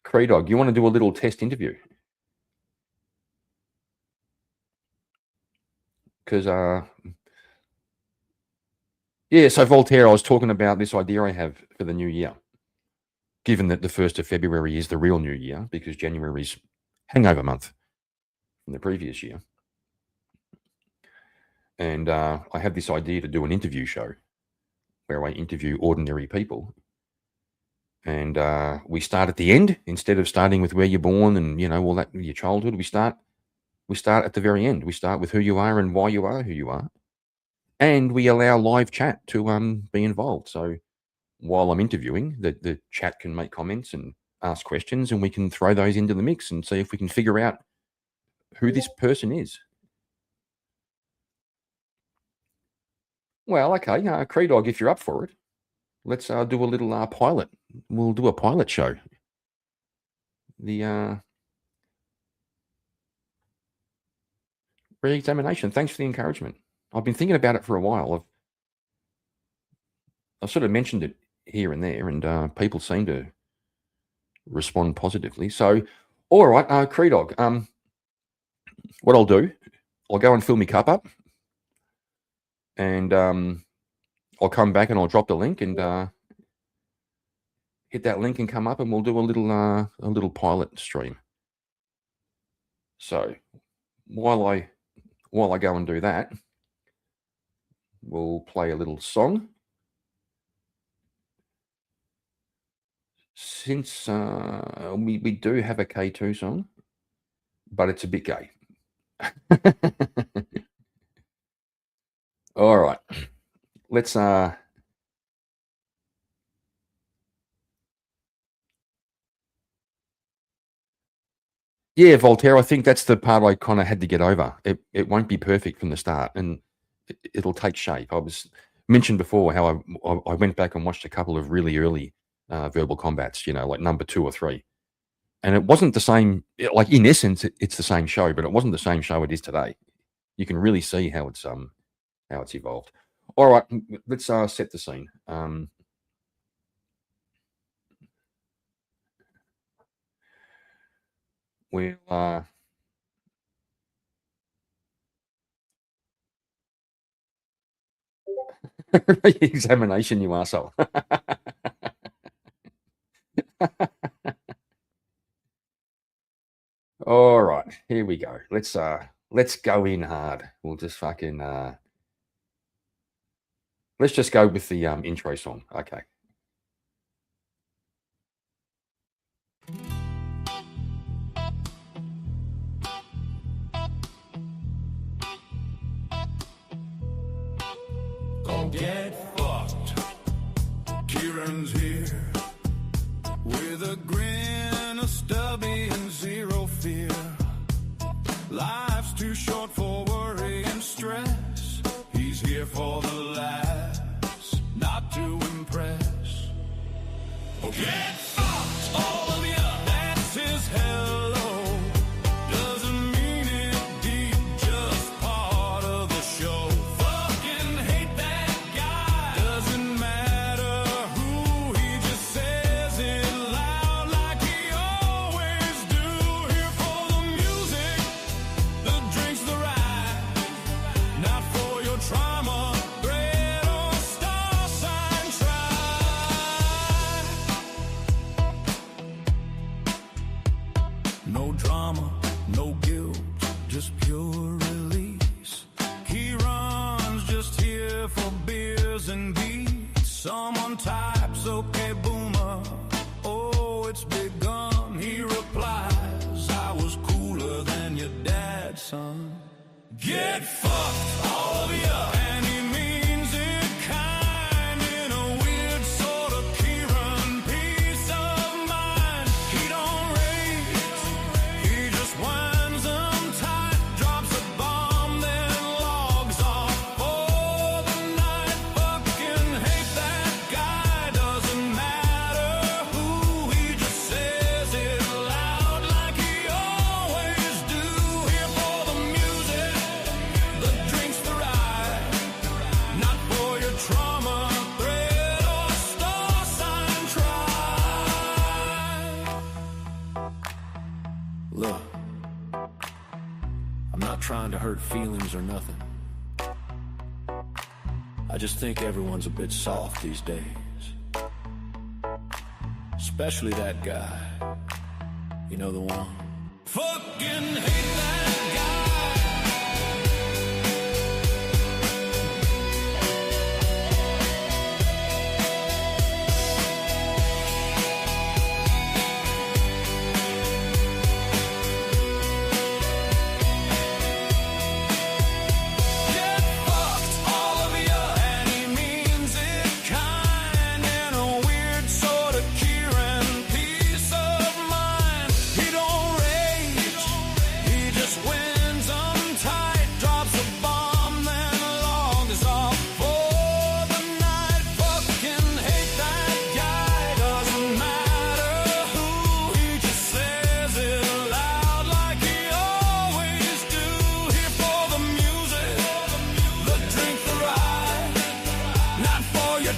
Creedog, you want to do a little test interview? Because, yeah, so Voltaire, I was talking about this idea I have for the new year, given that the 1st of February is the real new year, because January's hangover month from the previous year. And I have this idea to do an interview show where I interview ordinary people. And we start at the end instead of starting with where you're born and, you know, all that, your childhood. We start at the very end. We start with who you are and why you are who you are. And we allow live chat to be involved. So while I'm interviewing, the chat can make comments and ask questions, and we can throw those into the mix and see if we can figure out who this person is. Well, okay, Creedog, if you're up for it, let's do a little pilot. We'll do a pilot show. The re-examination. Thanks for the encouragement. I've been thinking about it for a while. I've sort of mentioned it here and there, and people seem to respond positively. So, all right, Creedog, what I'll do, I'll go and fill my cup up, and I'll come back and I'll drop the link and hit that link and come up, and we'll do a little pilot stream. So while I go and do that, we'll play a little song. Since we do have a K2 song, but it's a bit gay. All right, let's yeah, Voltaire, I think that's the part I kind of had to get over. It won't be perfect from the start, and it'll take shape. I was mentioned before how I went back and watched a couple of really early verbal combats, you know, like number 2 or 3. And it wasn't the same, like in essence, it's the same show, but it wasn't the same show it is today. You can really see how it's evolved. All right, let's set the scene. We'll examination, you arsehole. All right, here we go. Let's go in hard. We'll just fucking let's just go with the intro song. Okay. Don't get fucked. Kieran's here with a grin, a stubby, and zero fear. Life's too short for worry and stress. He's here for the laughs, not to impress. Oh, get fucked, all of ya. That's his hello. Doesn't mean it deep, just part of the show. Fucking hate that guy. Doesn't matter who, he just says it loud like he always do. Here for the music, the drinks, the ride. Not for your trauma, bread or star sign try. No drama, no guilt, just pure release. He runs just here for beers and beats. Someone types, okay, boomer. Oh, it's begun. He replies, I was cooler than your dad, son. Get fucked, all of ya. And he means it kind, in a weird sort of Kieran peace of mind. He don't rage, he just winds them tight, drops a bomb, then logs off not trying to hurt feelings or nothing. I just think everyone's a bit soft these days. Especially that guy. You know the one? Fucking hate that guy.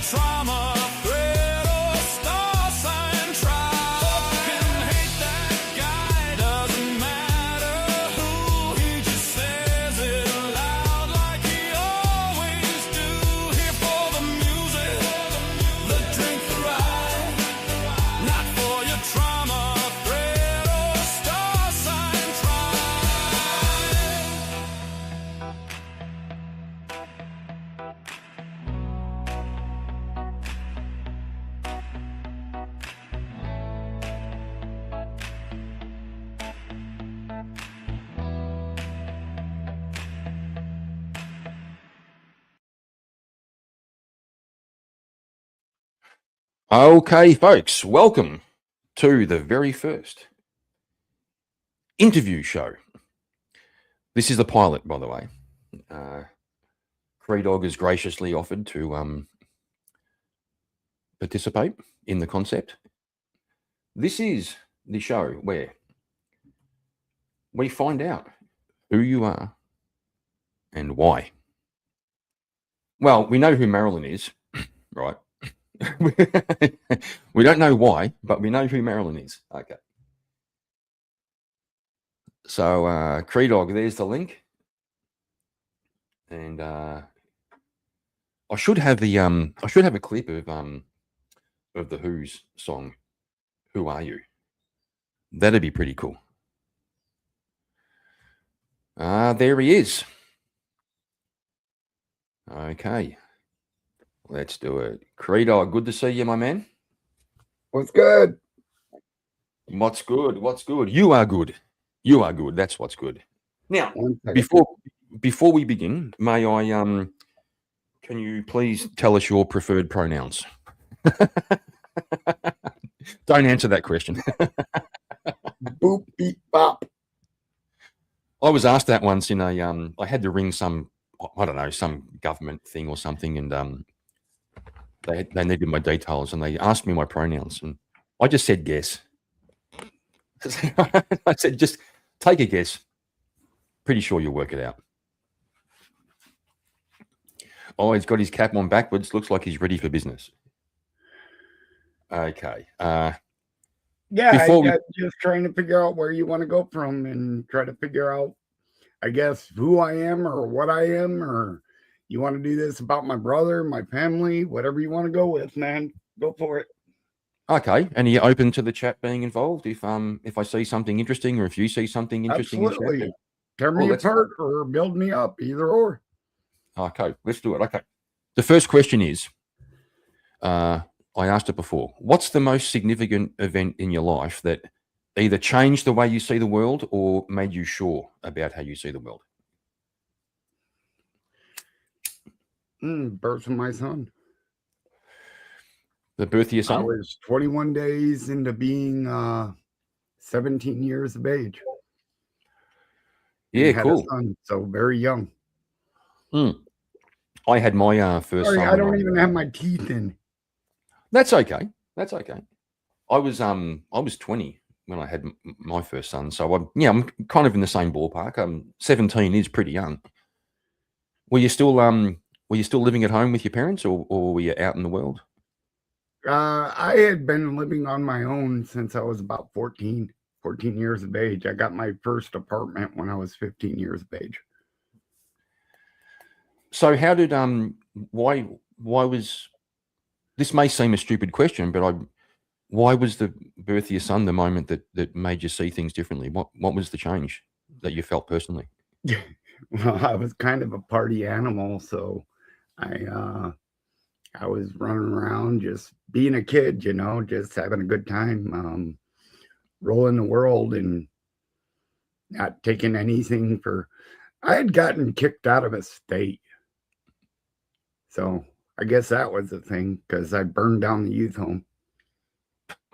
Trauma, threat, or star sign try. Fucking hate that guy, doesn't matter who. He just says it loud like he always do. Here for the music, the drink, the ride. Not for your trauma, threat, or star sign try. Okay, folks, welcome to the very first interview show. This is the pilot, by the way. Creedog has graciously offered to participate in the concept. This is the show where we find out who you are and why. Well, we know who Marilyn is, right? We don't know why, but we know who Marilyn is. Okay. So, Creedog, there's the link. And I should have a clip of the Who's song, Who Are You? That'd be pretty cool. There he is. Okay. Let's do it. Creedog, good to see you, my man. What's good? What's good? What's good? You are good. You are good. That's what's good. Now, before we begin, may I can you please tell us your preferred pronouns? Don't answer that question. Boop beep bop. I was asked that once in a I had to ring some, I don't know, some government thing or something, and they needed my details, and they asked me my pronouns, and I just said guess. I said, just take a guess. Pretty sure you'll work it out. Oh, he's got his cap on backwards. Looks like he's ready for business. Okay. Just trying to figure out where you want to go from and try to figure out, I guess, who I am or what I am, or you want to do this about my brother, my family, whatever you want to go with, man. Go for it. Okay. And are you open to the chat being involved if I see something interesting, or if you see something interesting? Absolutely. Tear me apart or build me up, either or. Okay, let's do it. Okay. The first question is, I asked it before. What's the most significant event in your life that either changed the way you see the world or made you sure about how you see the world? Birth of my son. The birth of your son? I was 21 days into being 17 years of age. Yeah, cool. Son, so very young. I had my first son. I don't even have my teeth in. That's okay. That's okay. I was 20 when I had my first son, so I'm kind of in the same ballpark. 17 is pretty young. Were you still living at home with your parents, or were you out in the world? I had been living on my own since I was about 14. 14 years of age. I got my first apartment when I was 15 years of age. So how did why was this may seem a stupid question, but why was the birth of your son the moment that made you see things differently? What was the change that you felt personally? Well, I was kind of a party animal, so I was running around just being a kid, you know, just having a good time, rolling the world and not taking anything for. I had gotten kicked out of a state, so I guess that was the thing because I burned down the youth home.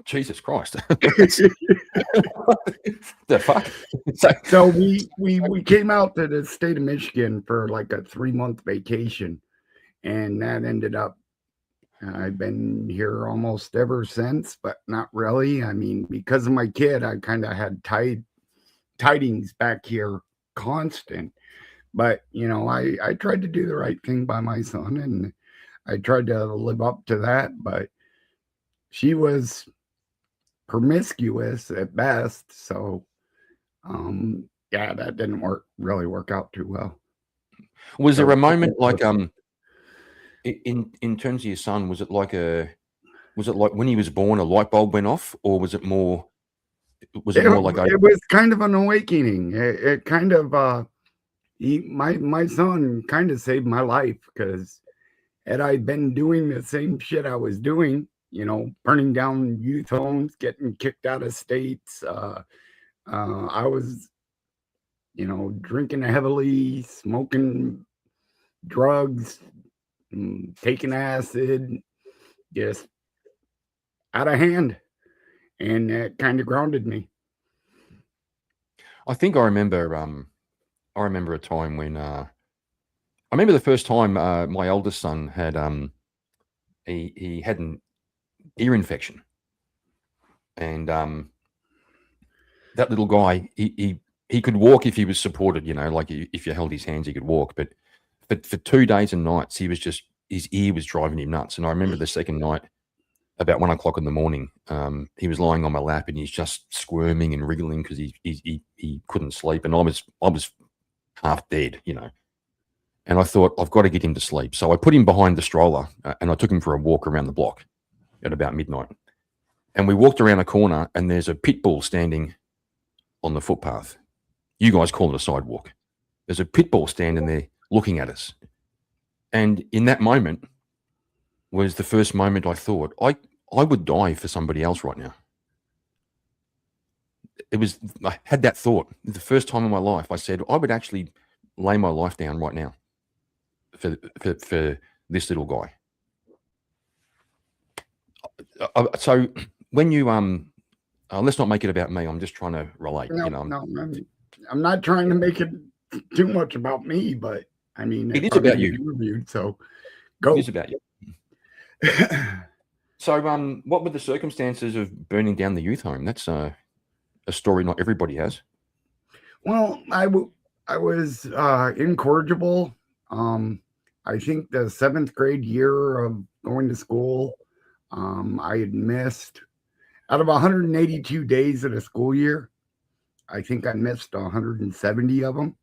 Jesus Christ. The fuck? So we came out to the state of Michigan for like a 3-month vacation, and that ended up I've been here almost ever since, but not really. I mean, because of my kid, I kind of had tidings back here constant. But you know, I tried to do the right thing by my son, and I tried to live up to that. But she was promiscuous at best, so yeah, that didn't really work out too well. Was there a moment like in terms of your son, was it like when he was born a light bulb went off, or was it more like it was kind of an awakening. It kind of my son kind of saved my life, because had I been doing the same shit I was doing, you know, burning down youth homes, getting kicked out of states, I was, you know, drinking heavily, smoking drugs, taking acid, just out of hand, and it kind of grounded me. I think I remember a time when I remember the first time my oldest son had he had an ear infection, and that little guy, he could walk if he was supported, you know, like if you held his hands he could walk, but for 2 days and nights he was just, his ear was driving him nuts. And I remember the second night about 1 o'clock in the morning, he was lying on my lap and he's just squirming and wriggling because he couldn't sleep, and I was half dead, you know. And I thought, I've got to get him to sleep. So I put him behind the stroller and I took him for a walk around the block at about midnight. And we walked around a corner and there's a pit bull standing on the footpath. You guys call it a sidewalk. There's a pit bull standing there looking at us. And in that moment was the first moment I thought, I would die for somebody else right now. I had that thought. The first time in my life, I said, I would actually lay my life down right now for this little guy. So when you let's not make it about me. I'm just trying to relate. No, you know, no, I'm not trying to make it too much about me, but I mean, it is about you. Interviewed, so go. It is about you. So, what were the circumstances of burning down the youth home? That's a story not everybody has. Well, I was incorrigible. I think the 7th grade year of going to school, I had missed, out of 182 days of the school year, I think I missed 170 of them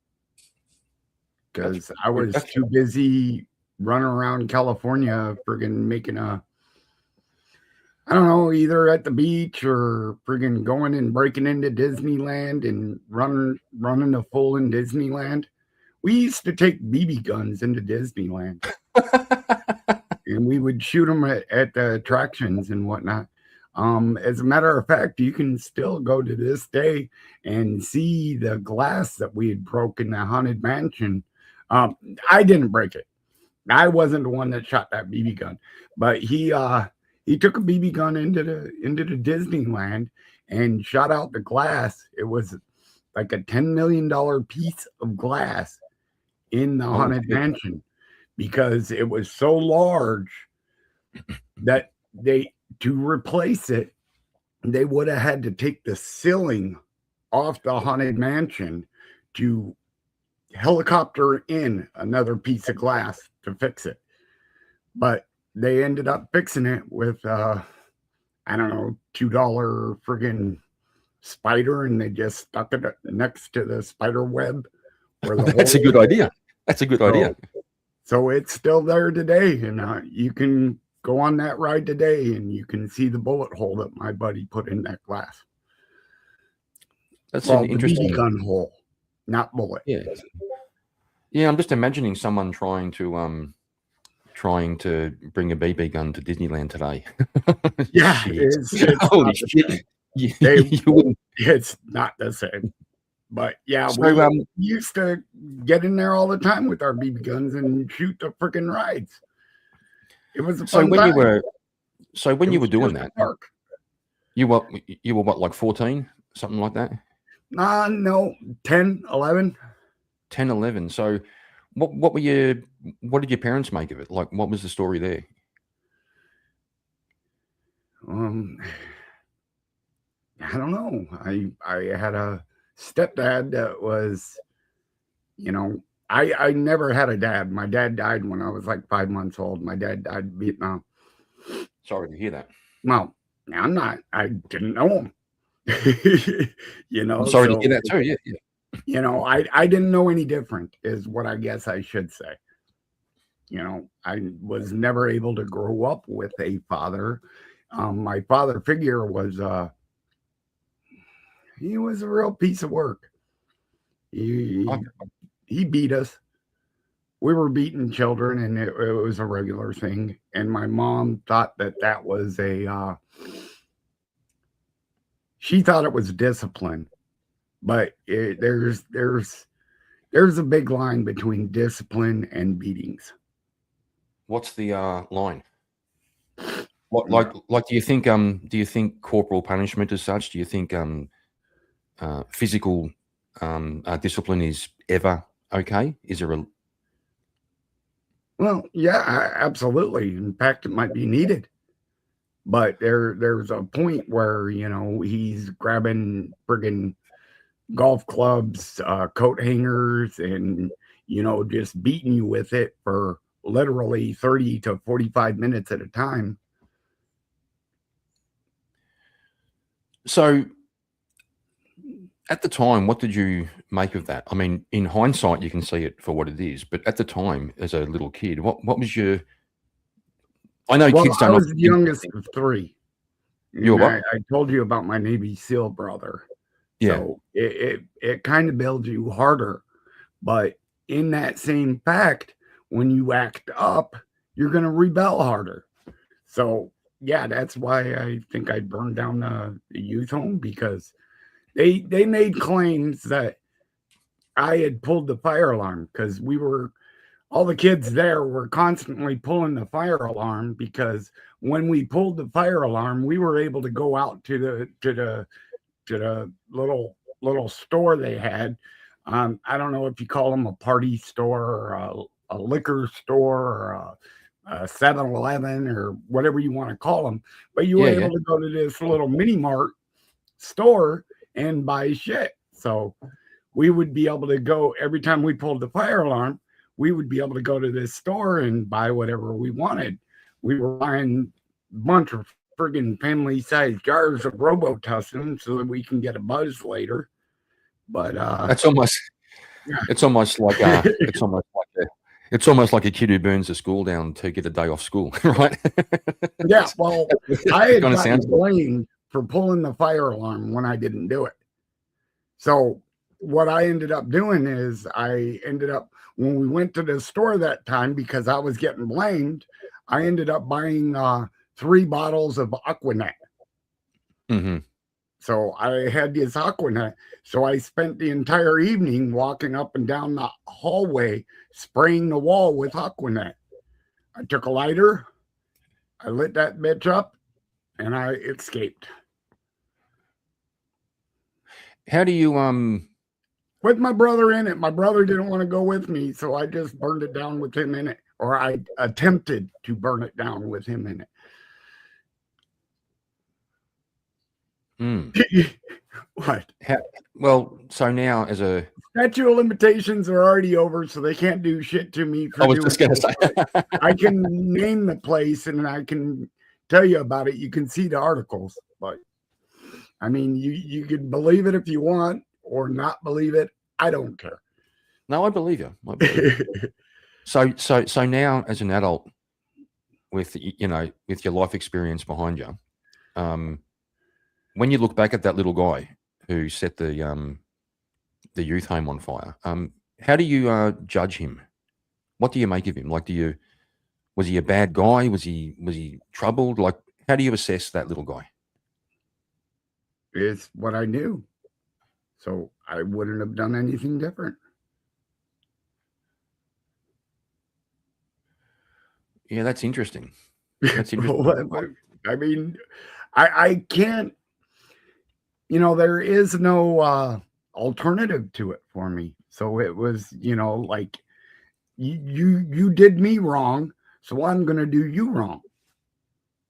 because I was too busy running around California friggin' making I don't know, either at the beach or friggin' going and breaking into Disneyland and running a full in Disneyland. We used to take BB guns into Disneyland and we would shoot them at the attractions and whatnot. As a matter of fact, you can still go to this day and see the glass that we had broken in the Haunted Mansion. I didn't break it. I wasn't the one that shot that BB gun, but he took a BB gun into the Disneyland and shot out the glass. It was like a $10 million piece of glass in the Haunted Mansion because it was so large that to replace it, they would have had to take the ceiling off the Haunted Mansion to helicopter in another piece of glass to fix it. But they ended up fixing it with, I don't know, $2 friggin' spider and they just stuck it next to the spider web. Where the That's a hole good is. idea. That's a good idea. So it's still there today, and you can go on that ride today, and you can see the bullet hole that my buddy put in that glass. That's Well, an the interesting. BB gun hole, not bullet. Yeah. Yeah, I'm just imagining someone trying to bring a BB gun to Disneyland today. Yeah, Shit. it's Holy not the shit. same. You, They- you wouldn't. It's not the same. But yeah, So, we used to get in there all the time with our BB guns and shoot the freaking rides. It was a so fun when time. you were It you were was doing just a that, park. you were what, like 14, something like that? No, 10, 11. 10, 11. So what did your parents make of it? Like, what was the story there? I don't know. I had a stepdad that was, I never had a dad. My dad died when I was like 5 months old. My dad died in Vietnam. Sorry to hear that. Well, I didn't know him. I'm sorry to hear that too. Yeah. I didn't know any different is what I guess I should say. I was never able to grow up with a father. My father figure was, he was a real piece of work. He beat us. We were beating children, and it was a regular thing. And my mom thought that was she thought it was discipline, but there's a big line between discipline and beatings. What's the line? What, do you think corporal punishment as such? Do you think physical discipline is ever okay? Is there a Well, yeah, absolutely. In fact, it might be needed. But there's a point where, he's grabbing friggin' golf clubs, coat hangers, and, just beating you with it for literally 30 to 45 minutes at a time. So at the time, what did you make of that? I mean, in hindsight, you can see it for what it is, but at the time, as a little kid, what was your? I know Well, kids I don't. was the youngest of three. You're And what? I told you about my Navy SEAL brother. Yeah. So it kind of builds you harder. But in that same fact, when you act up, you're going to rebel harder. So, yeah, that's why I think I burned down the youth home, because they made claims that I had pulled the fire alarm, because all the kids there were constantly pulling the fire alarm, because when we pulled the fire alarm, we were able to go out to the little store they had. I don't know if you call them a party store or a liquor store or a 7-Eleven or whatever you want to call them, but you were able to go to this little mini mart store and buy shit. So we would be able to go every time we pulled the fire alarm. We would be able to go to this store and buy whatever we wanted. We were buying a bunch of friggin' family-sized jars of Robitussin so that we can get a buzz later. But It's almost like it's almost like a kid who burns the school down to get a day off school, right? yeah, well, I had Kinda gotten sounds blamed for pulling the fire alarm when I didn't do it. So what I ended up doing is when we went to the store that time, because I was getting blamed, I ended up buying 3 bottles of Aquanet. Mm-hmm. So I had this Aquanet. So I spent the entire evening walking up and down the hallway, spraying the wall with Aquanet. I took a lighter, I lit that bitch up, and I escaped. How do you With my brother in it. My brother didn't want to go with me, so I just burned it down with him in it. Or I attempted to burn it down with him in it. What? Well, so now as a Statute of limitations are already over, so they can't do shit to me. I was just going to say. I can name the place and I can tell you about it. You can see the articles, but I mean, you can believe it if you want or not believe it. I don't care. No, I believe you. I believe you. So now, as an adult, with with your life experience behind you, when you look back at that little guy who set the youth home on fire, how do you judge him? What do you make of him? Like, was he a bad guy? Was he troubled? Like, how do you assess that little guy? It's what I knew. So I wouldn't have done anything different. Yeah, that's interesting. That's interesting. I mean, I can't, there is no alternative to it for me. So it was, like you did me wrong, so I'm going to do you wrong.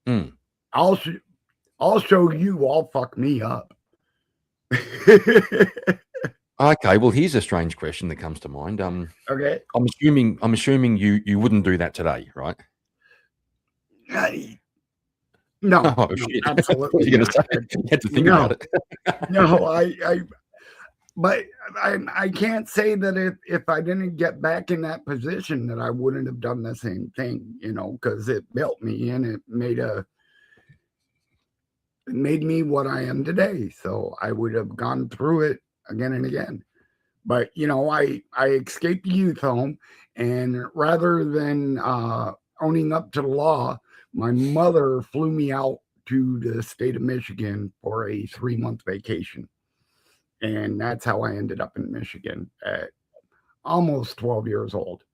Mm. I'll show you, I'll fuck me up. Okay, well, here's a strange question that comes to mind. Okay. I'm assuming you wouldn't do that today, right? No, Oh, no, shit. absolutely. You're gonna say, you had to think about it. No, but I can't say that if I didn't get back in that position that I wouldn't have done the same thing, because it built me and it made me what I am today. So I would have gone through it again and again. But I escaped the youth home, and rather than owning up to the law, my mother flew me out to the state of Michigan for a 3-month vacation. And that's how I ended up in Michigan at almost 12 years old.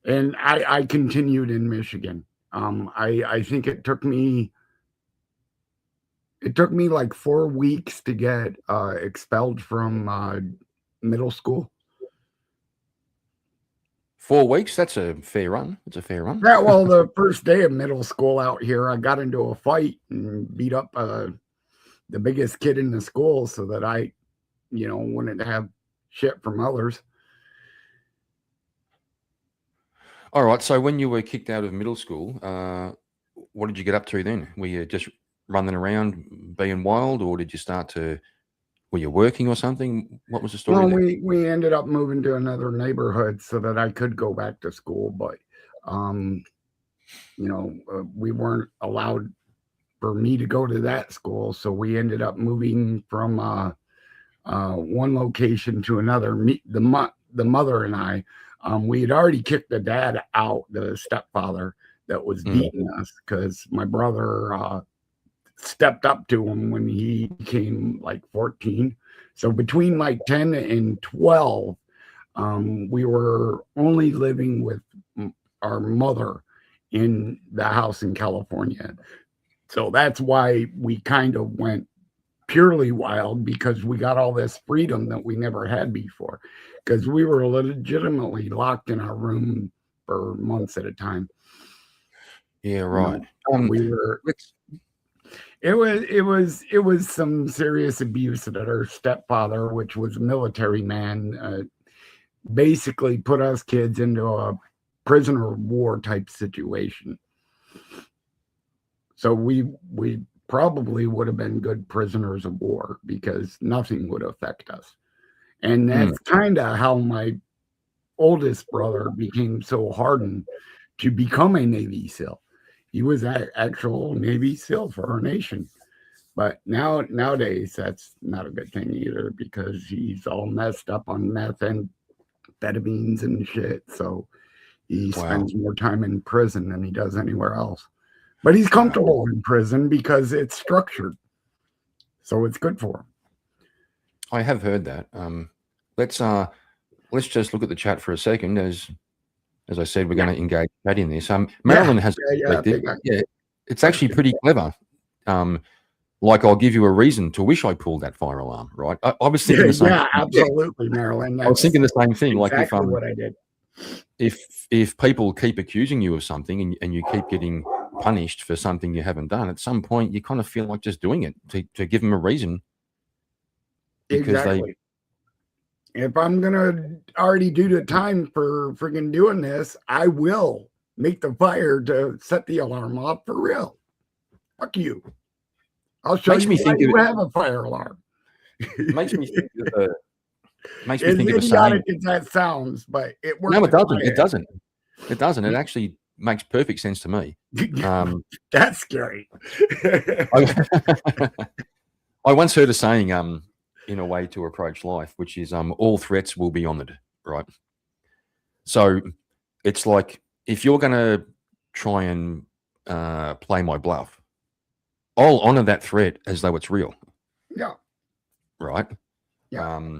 And I continued in Michigan. I think it took me like 4 weeks to get expelled from middle school. 4 weeks? That's a fair run. It's a fair run. Yeah, well, the first day of middle school out here, I got into a fight and beat up the biggest kid in the school so that I, wouldn't have shit from others. All right. So when you were kicked out of middle school, what did you get up to then? Were you just running around being wild, or did you were you working or something? What was the story? Well, we ended up moving to another neighborhood so that I could go back to school, but we weren't allowed for me to go to that school, so we ended up moving from one location to another. The mother and I, we had already kicked the dad out, the stepfather that was beating us, because my brother stepped up to him when he became like 14. So between like 10 and 12, we were only living with our mother in the house in California. So that's why we kind of went purely wild, because we got all this freedom that we never had before, because we were legitimately locked in our room for months at a time. Yeah, right. We were. It was some serious abuse that our stepfather, which was a military man, basically put us kids into a prisoner of war type situation. So we probably would have been good prisoners of war, because nothing would affect us. And that's kind of how my oldest brother became so hardened to become a Navy SEAL. He was an actual Navy SEAL for our nation. But nowadays, that's not a good thing either, because he's all messed up on methamphetamines and shit. So he spends more time in prison than he does anywhere else. But he's comfortable in prison because it's structured. So it's good for him. I have heard that. Let's just look at the chat for a second. As I said, we're going to engage Pat in this. Marilyn has it's actually pretty clever. Like, I'll give you a reason to wish I pulled that fire alarm, right? I was thinking the same thing. Absolutely, Marilyn. I was thinking the same thing. Exactly like, what I did. If people keep accusing you of something and you keep getting punished for something you haven't done, at some point you kind of feel like just doing it to give them a reason. Exactly. If I'm gonna already do the time for freaking doing this, I will make the fire to set the alarm off for real. Fuck you. I'll show Makes you me why think you of have a fire alarm. makes me think of a makes me As think of a saying. idiotic as that sounds, but it works. No, it in my doesn't. It head. doesn't. It doesn't. It actually makes perfect sense to me. That's scary. I, I once heard a saying, in a way to approach life, which is, all threats will be honored, right? So it's like, if you're going to try and play my bluff, I'll honor that threat as though it's real, Yeah. right? Yeah.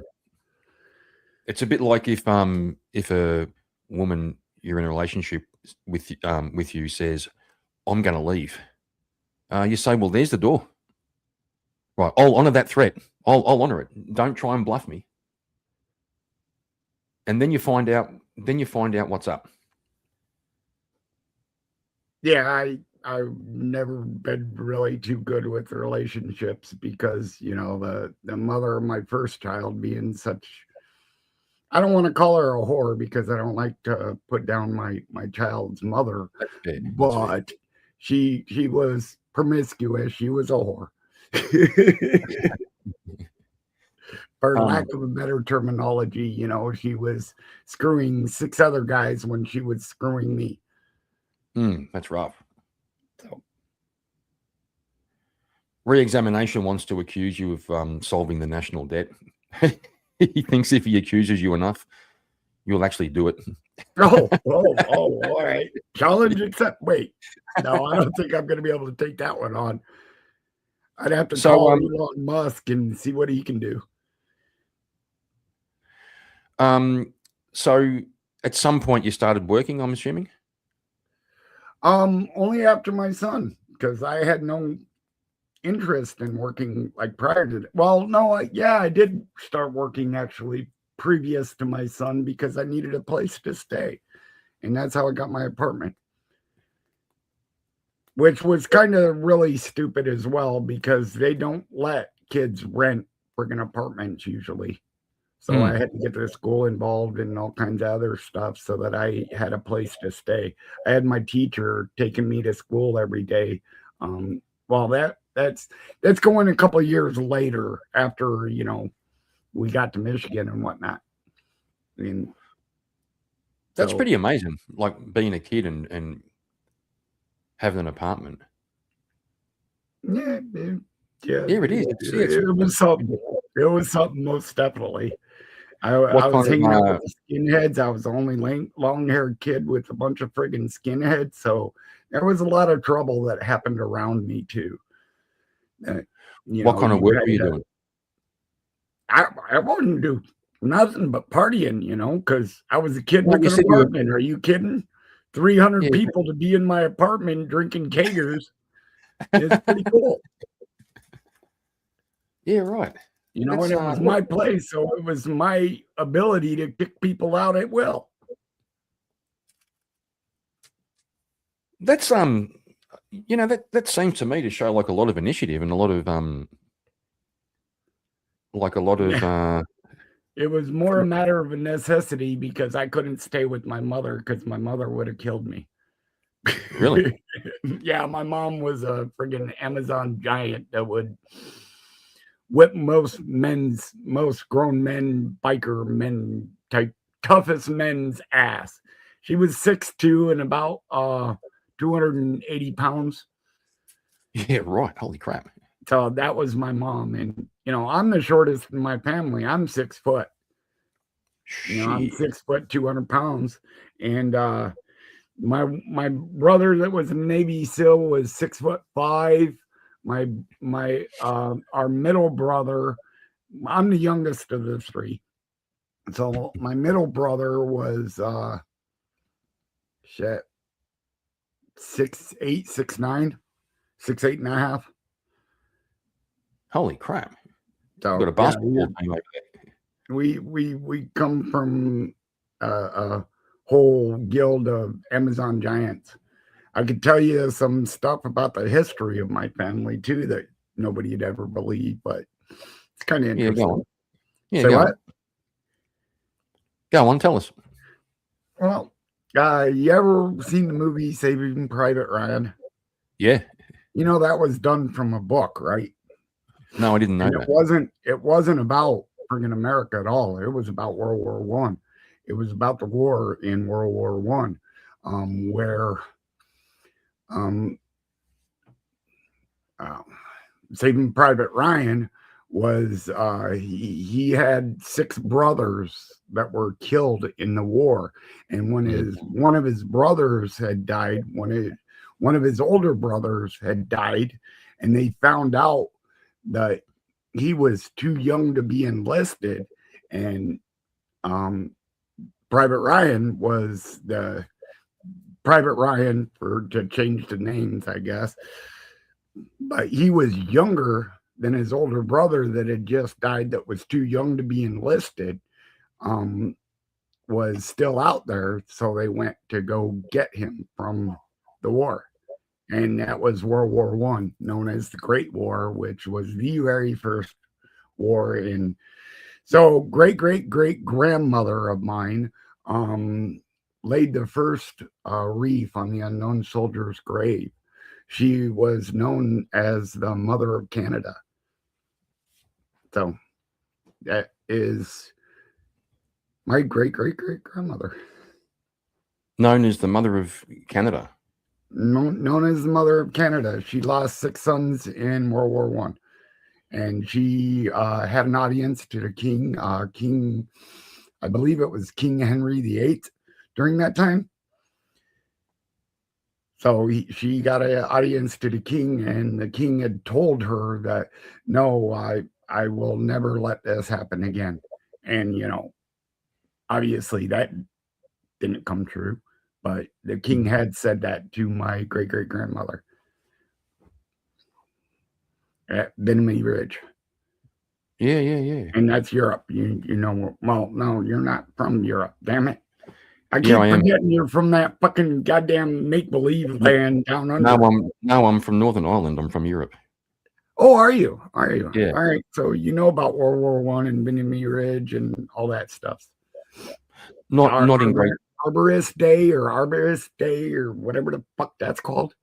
It's a bit like if a woman you're in a relationship with you says, "I'm going to leave," you say, "Well, there's the door." Right, I'll honor that threat. I'll honor it. Don't try and bluff me. And then you find out. Then you find out what's up. Yeah, I've never been really too good with relationships because, you know, the mother of my first child being such, I don't want to call her a whore because I don't like to put down my child's mother, That's fair. That's fair. but she was promiscuous. She was a whore. For lack of a better terminology, you know, she was screwing 6 other guys when she was screwing me. That's rough. So, Re-examination wants to accuse you of solving the national debt. He thinks if he accuses you enough, you'll actually do it. oh, all right. Challenge accept. Wait, no, I don't think I'm going to be able to take that one on. I'd have to call Elon Musk and see what he can do. So at some point you started working, I'm assuming? Only after my son, because I had no interest in working like prior to that. Well, no, I did start working actually previous to my son because I needed a place to stay. And that's how I got my apartment. Which was kind of really stupid as well because they don't let kids rent friggin' apartments usually. So I had to get the school involved and all kinds of other stuff so that I had a place to stay. I had my teacher taking me to school every day. Well, that's going a couple of years later after, you know, we got to Michigan and whatnot. I mean, that's pretty amazing. Like being a kid and having an apartment. Yeah, it is. It was something. It was something, most definitely. I was hanging out with the skinheads. I was the only long-haired kid with a bunch of friggin' skinheads. So there was a lot of trouble that happened around me too. What kind of work were you doing? I wouldn't do nothing but partying, you know, because I was a kid with an apartment. Are you kidding? 300 people to be in my apartment drinking kegers is pretty cool. Yeah, right. You know, and it was my place, so it was my ability to kick people out at will. That's you know, that seems to me to show like a lot of initiative and a lot of It was more a matter of a necessity because I couldn't stay with my mother because my mother would have killed me. Really? Yeah, my mom was a friggin' Amazon giant that would whip most grown men, biker men type, toughest men's ass. She was 6'2" and about 280 pounds. Yeah, right. Holy crap. So that was my mom. And, you know, I'm the shortest in my family. I'm 6 foot. You know, I'm 6 foot, 200 pounds. And my brother that was a Navy SEAL was 6'5". Our middle brother, I'm the youngest of the three. So my middle brother was 6'8", 6'9", 6'8" and a half. Holy crap. So, got a basketball team over there. We come from a whole guild of Amazon giants. I could tell you some stuff about the history of my family too that nobody'd ever believe, but it's kind of interesting. Yeah, go on. Yeah, Say what? Go on, tell us. Well, you ever seen the movie Saving Private Ryan? Yeah. You know, that was done from a book, right? No, I didn't know And that. it wasn't about friggin' America at all. It was about World War One. It was about the war in World War One, where um, uh, Saving Private Ryan was he had 6 brothers that were killed in the war, and when one of his brothers had died, one of his older brothers had died, and they found out that he was too young to be enlisted, and Private Ryan was the Private Ryan, for to change the names, I guess, but he was younger than his older brother that had just died, that was too young to be enlisted, was still out there. So they went to go get him from the war. And that was World War One, known as the Great War, which was the very first war in. So great grandmother of mine laid the first wreath on the unknown soldier's grave. She was known as the Mother of Canada. So that is my great grandmother. Known as the Mother of Canada. Known as the Mother of Canada. She lost 6 sons in World War One, and she had an audience to the king. King, I believe it was King Henry VIII during that time. So she got an audience to the king, and the king had told her that, no, I will never let this happen again. And, you know, obviously that didn't come true, but the king had said that to my great grandmother at Benemy Ridge. Yeah. And that's Europe. You know, well, no, you're not from Europe. Damn it. I keep Yeah, I am. forgetting you're from that fucking goddamn make-believe land down under. No, I'm from Northern Ireland. I'm from Europe. Oh, are you? Are you? Yeah. All right. So you know about World War One and Benemy Ridge and all that stuff. Not in great. Arborist Day or whatever the fuck that's called.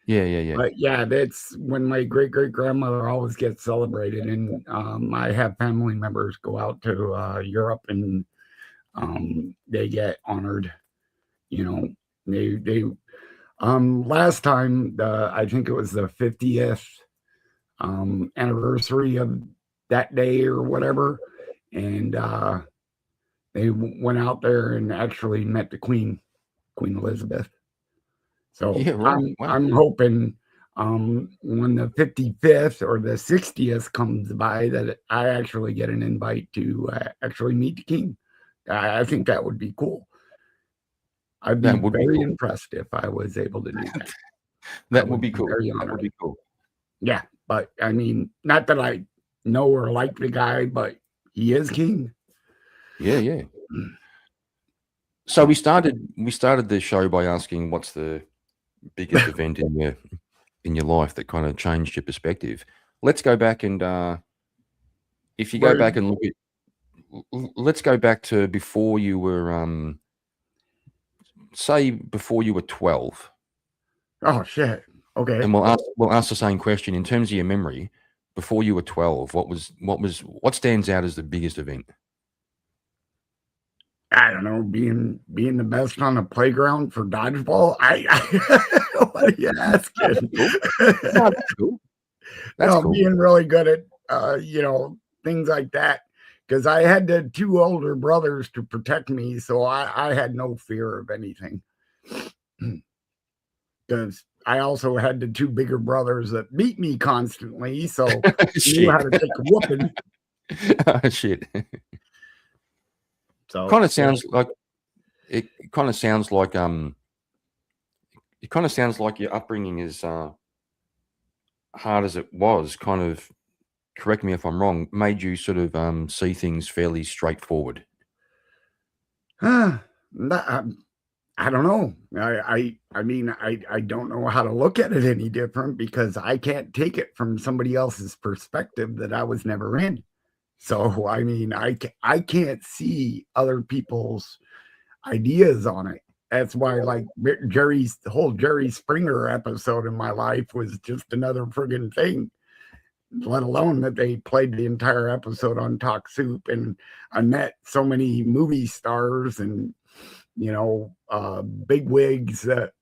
Yeah. But yeah, that's when my great grandmother always gets celebrated, and I have family members go out to Europe, and they get honored. You know, they last time I think it was the 50th anniversary of that day or whatever, and they went out there and actually met the Queen Elizabeth. So Yeah, right. I'm hoping when the 55th or the 60th comes by that I actually get an invite to actually meet the king. I think that would be cool. I'd be very impressed if I was able to do that. That would be cool. That would be cool. Yeah, but I mean, not that I know or like the guy, but he is king. Yeah. So we started the show by asking what's the biggest event in your life that kind of changed your perspective. Let's go back and if you go back and look at, let's go back to before you were say before you were 12. Oh shit. Okay. And we'll ask the same question in terms of your memory. Before you were 12, what stands out as the biggest event? I don't know, being the best on the playground for dodgeball. What are you asking? That's cool. That's cool. Being really good at things like that, because I had the 2 older brothers to protect me, so I had no fear of anything. Because I also had the 2 bigger brothers that beat me constantly, so I knew how to take a whooping. Oh, shit. So kind of sounds like your upbringing is hard as it was, kind of, correct me if I'm wrong, made you sort of see things fairly straightforward. I don't know. I mean, I don't know how to look at it any different, because I can't take it from somebody else's perspective that I was never in. So, I mean, I can't see other people's ideas on it. that's why, like, the whole Jerry Springer episode in my life was just another friggin' thing. Let alone that they played the entire episode on Talk Soup, and I met so many movie stars and big wigs that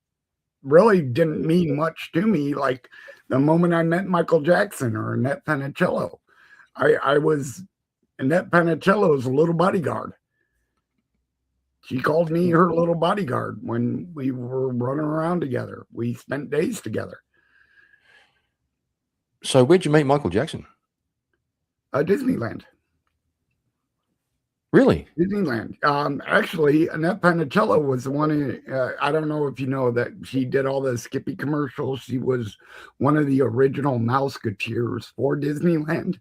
really didn't mean much to me. Like the moment I met Michael Jackson or Annette Funicello, Annette Funicello's little bodyguard. She called me her little bodyguard when we were running around together. We spent days together. So where'd you meet Michael Jackson? Disneyland. Really? Disneyland. Actually, Annette Funicello was the one. I don't know if you know that she did all the Skippy commercials. She was one of the original Mouseketeers for Disneyland.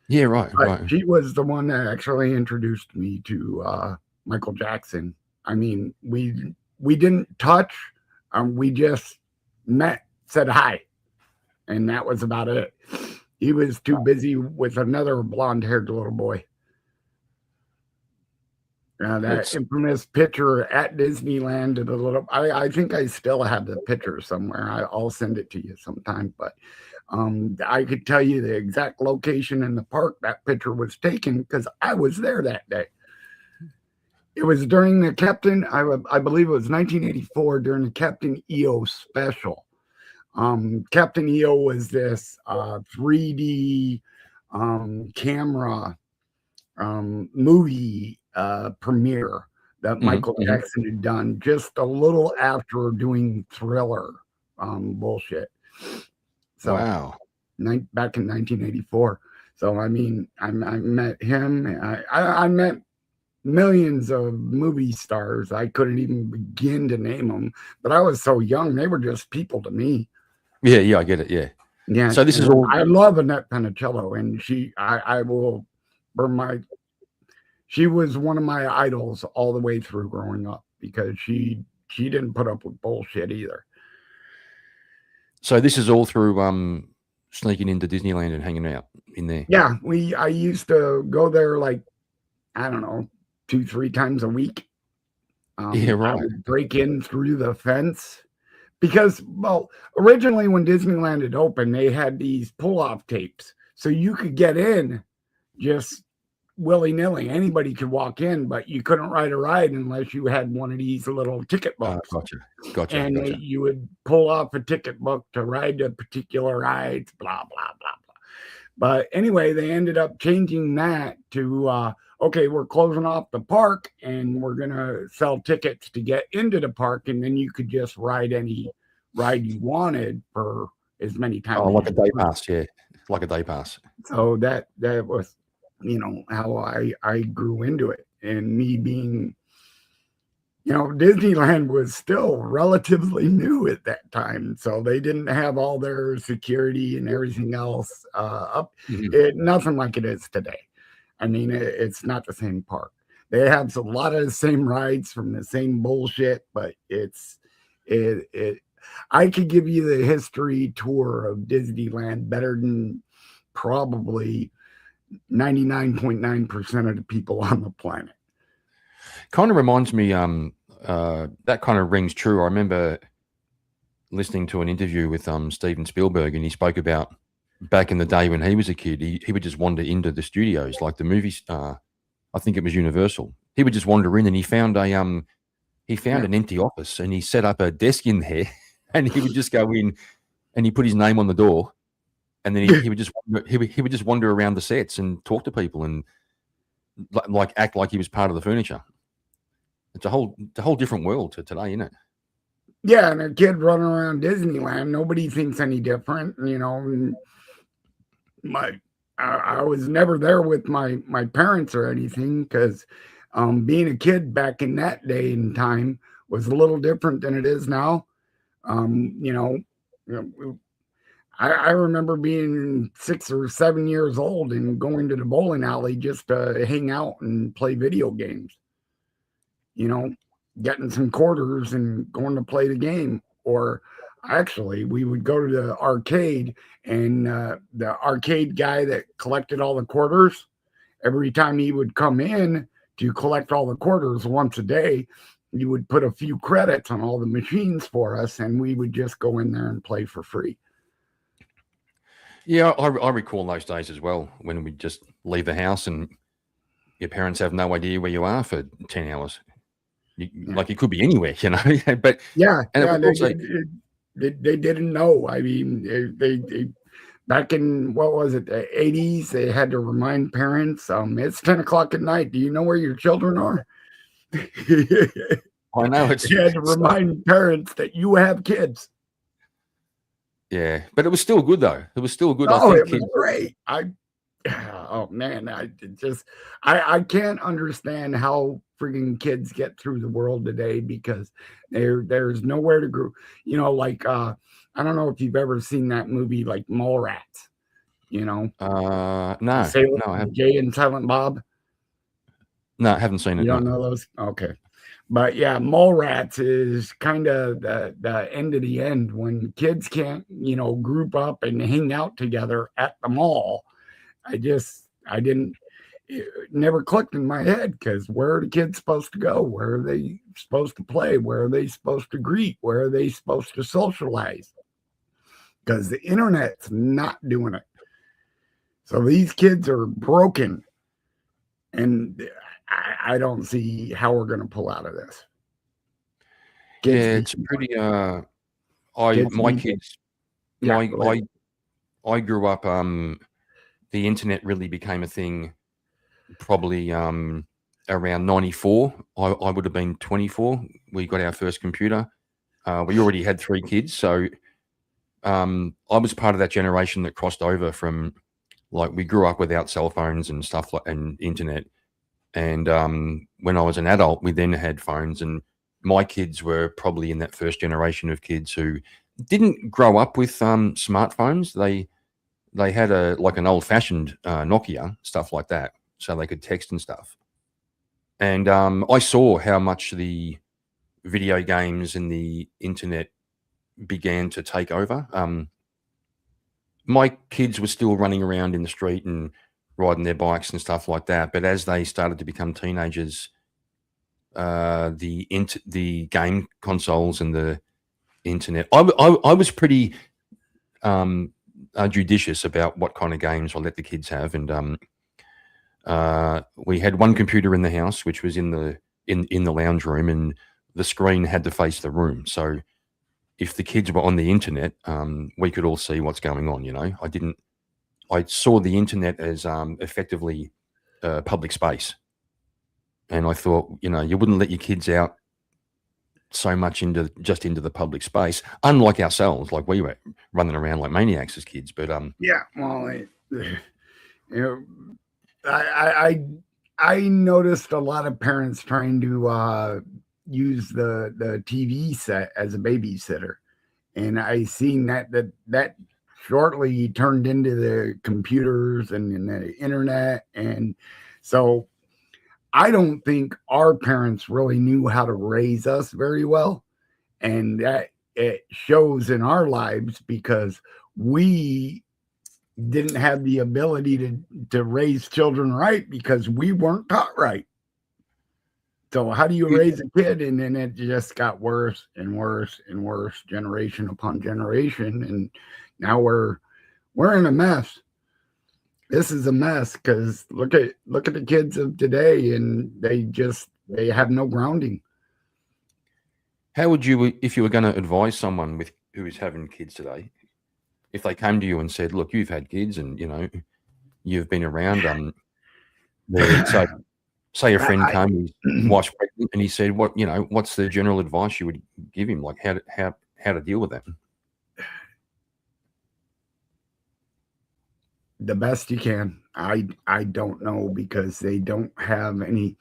Yeah, right. She was the one that actually introduced me to Michael Jackson. I mean, we didn't touch. We just met, said hi, and that was about it. He was too busy with another blonde-haired little boy. That infamous picture at Disneyland of the little, I think I still have the picture somewhere. I'll send it to you sometime, but I could tell you the exact location in the park that picture was taken because I was there that day. It was during the Captain, I believe it was 1984 during the Captain EO special. Captain EO was this 3D camera movie premiere that Michael Jackson had done just a little after doing Thriller bullshit. So wow. Back in 1984. So I mean, I met him. I met millions of movie stars. I couldn't even begin to name them, but I was so young; they were just people to me. Yeah, I get it. Yeah. So this is all. I love Annette Funicello, and I will burn she was one of my idols all the way through growing up because she didn't put up with bullshit either. So this is all through sneaking into Disneyland and hanging out in there. Yeah, I used to go there like, I don't know, 2-3 times a week. Yeah, right. I would break in through the fence because, well, originally when Disneyland had opened, they had these pull-off tapes, so you could get in just willy-nilly. Anybody could walk in, but you couldn't ride a ride unless you had one of these little ticket books. Gotcha. And you would pull off a ticket book to ride the particular rides, blah, blah, blah, blah. But anyway, they ended up changing that to, okay, we're closing off the park and we're going to sell tickets to get into the park. And then you could just ride any ride you wanted for as many times. Oh, like a day pass. Yeah. Like a day pass. So that was, how I grew into it. And me being, Disneyland was still relatively new at that time. So they didn't have all their security and everything else up. Nothing like it is today. I mean, it's not the same park. They have a lot of the same rides from the same bullshit, but I could give you the history tour of Disneyland better than probably 99.9% of the people on the planet. Kind of reminds me, that kind of rings true. I remember listening to an interview with Steven Spielberg, and he spoke about back in the day when he was a kid, he would just wander into the studios, like the movies. I think it was Universal. He would just wander in, and he found an empty office, and he set up a desk in there, and he would just go in, and he put his name on the door. And then he would just wander around the sets and talk to people and like act like he was part of the furniture. It's a whole different world to today, isn't it? Yeah, and a kid running around Disneyland, nobody thinks any different. I was never there with my parents or anything because being a kid back in that day and time was a little different than it is now. I remember being 6 or 7 years old and going to the bowling alley just to hang out and play video games. Getting some quarters and going to play the game. Or actually, we would go to the arcade, and the arcade guy that collected all the quarters, every time he would come in to collect all the quarters once a day, you would put a few credits on all the machines for us, and we would just go in there and play for free. Yeah, I recall those days as well, when we just leave the house and your parents have no idea where you are for 10 hours. Like you could be anywhere, you know. But Yeah, and yeah, it was also, they didn't know. I mean, they back in, what was it, the 80s, they had to remind parents, it's 10 o'clock at night. Do you know where your children are? I know it's You had to remind parents that you have kids. yeah, but it was still good though. It was still good. Oh, I it think was great. Oh man, I can't understand how freaking kids get through the world today, because there's nowhere to go. You know, like I don't know if you've ever seen that movie, like Mallrats. You know, no, Sailor no, I haven't. Jay and Silent Bob. No, I haven't seen it. You don't No. know those? Okay. But yeah, Mallrats is kind of the end of the end, when kids can't, group up and hang out together at the mall. It never clicked in my head, because where are the kids supposed to go? Where are they supposed to play? Where are they supposed to greet? Where are they supposed to socialize? Because the internet's not doing it. So these kids are broken, and I don't see how we're going to pull out of this. Yeah, it's pretty. My kids. Yeah, I grew up. The internet really became a thing probably around 94. I would have been 24. We got our first computer. We already had 3 kids, so I was part of that generation that crossed over from, like, we grew up without cell phones and stuff like, and internet. And when I was an adult, we then had phones, and my kids were probably in that first generation of kids who didn't grow up with smartphones. They had an old-fashioned Nokia, stuff like that, so they could text and stuff. And I saw how much the video games and the internet began to take over. My kids were still running around in the street and riding their bikes and stuff like that, but as they started to become teenagers, the game consoles and the internet, I was pretty judicious about what kind of games I let the kids have. And we had one computer in the house, which was in the lounge room, and the screen had to face the room. So if the kids were on the internet, we could all see what's going on. I saw the internet as effectively public space. And I thought, you wouldn't let your kids out so much into the public space, unlike ourselves. Like, we were running around like maniacs as kids. But yeah, well, I noticed a lot of parents trying to use the TV set as a babysitter, and I seen that shortly turned into the computers and the internet. And so I don't think our parents really knew how to raise us very well. And that it shows in our lives, because we didn't have the ability to raise children right, because we weren't taught right. So how do you raise a kid? And then it just got worse and worse and worse, generation upon generation. And now we're in a mess. This is a mess, because look at the kids of today, and they have no grounding. How would you, if you were going to advise someone who is having kids today, if they came to you and said, "Look, you've had kids, and you've been around," so say a friend came, his wife's pregnant, and he said, what's the general advice you would give him, like how to deal with that? The best you can. I don't know, because they don't have any.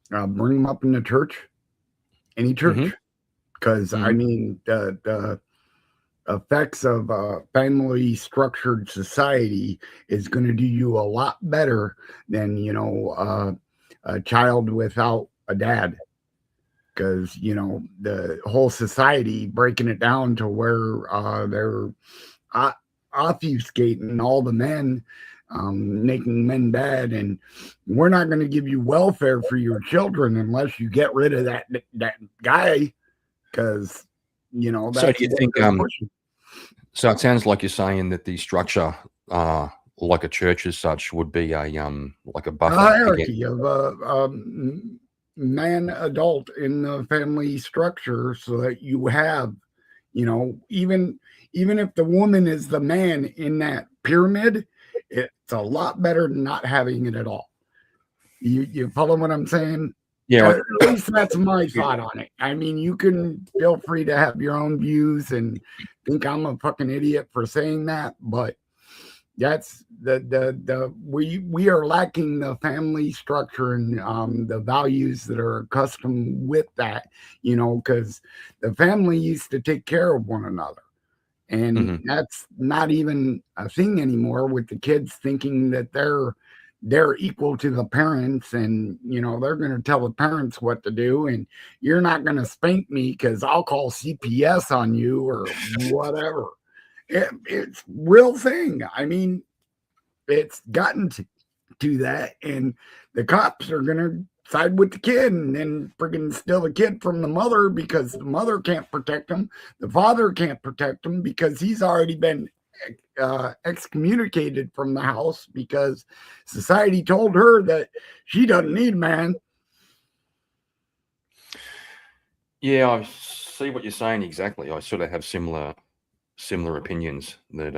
Bring them up in the church, any church, because I mean the effects of a family structured society is going to do you a lot better than a child without a dad. Because the whole society, breaking it down to where they're obfuscating all the men making men bad, and we're not going to give you welfare for your children unless you get rid of that guy, because So that's do you what think? they're pushing. So it sounds like you're saying that the structure, like a church as such, would be a like a A buffer. hierarchy of man adult in the family structure, so that you have, even if the woman is the man in that pyramid, it's a lot better than not having it at all. You follow what I'm saying? Yeah, At least that's my thought on it. I mean, you can feel free to have your own views and think I'm a fucking idiot for saying that, but that's we are lacking the family structure and the values that are accustomed with that, because the family used to take care of one another. And Mhm. that's not even a thing anymore, with the kids thinking that they're equal to the parents, and they're going to tell the parents what to do, and you're not going to spank me because I'll call CPS on you or whatever. It's real thing. I mean, it's gotten to that, and the cops are going to side with the kid and then freaking steal the kid from the mother, because the mother can't protect him. The father can't protect him because he's already been excommunicated from the house, because society told her that she doesn't need a man. Yeah, I see what you're saying exactly. I sort of have similar opinions that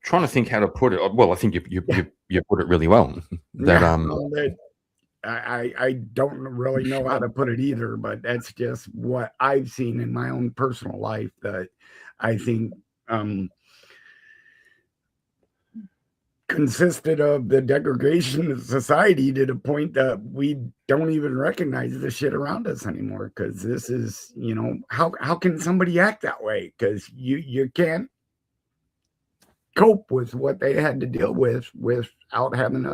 trying to think how to put it. Well, I think you put it really well. That I don't really know how to put it either, but that's just what I've seen in my own personal life, that I think consisted of the degradation of society to the point that we don't even recognize the shit around us anymore. Because this is, how can somebody act that way? Because you can't cope with what they had to deal with without having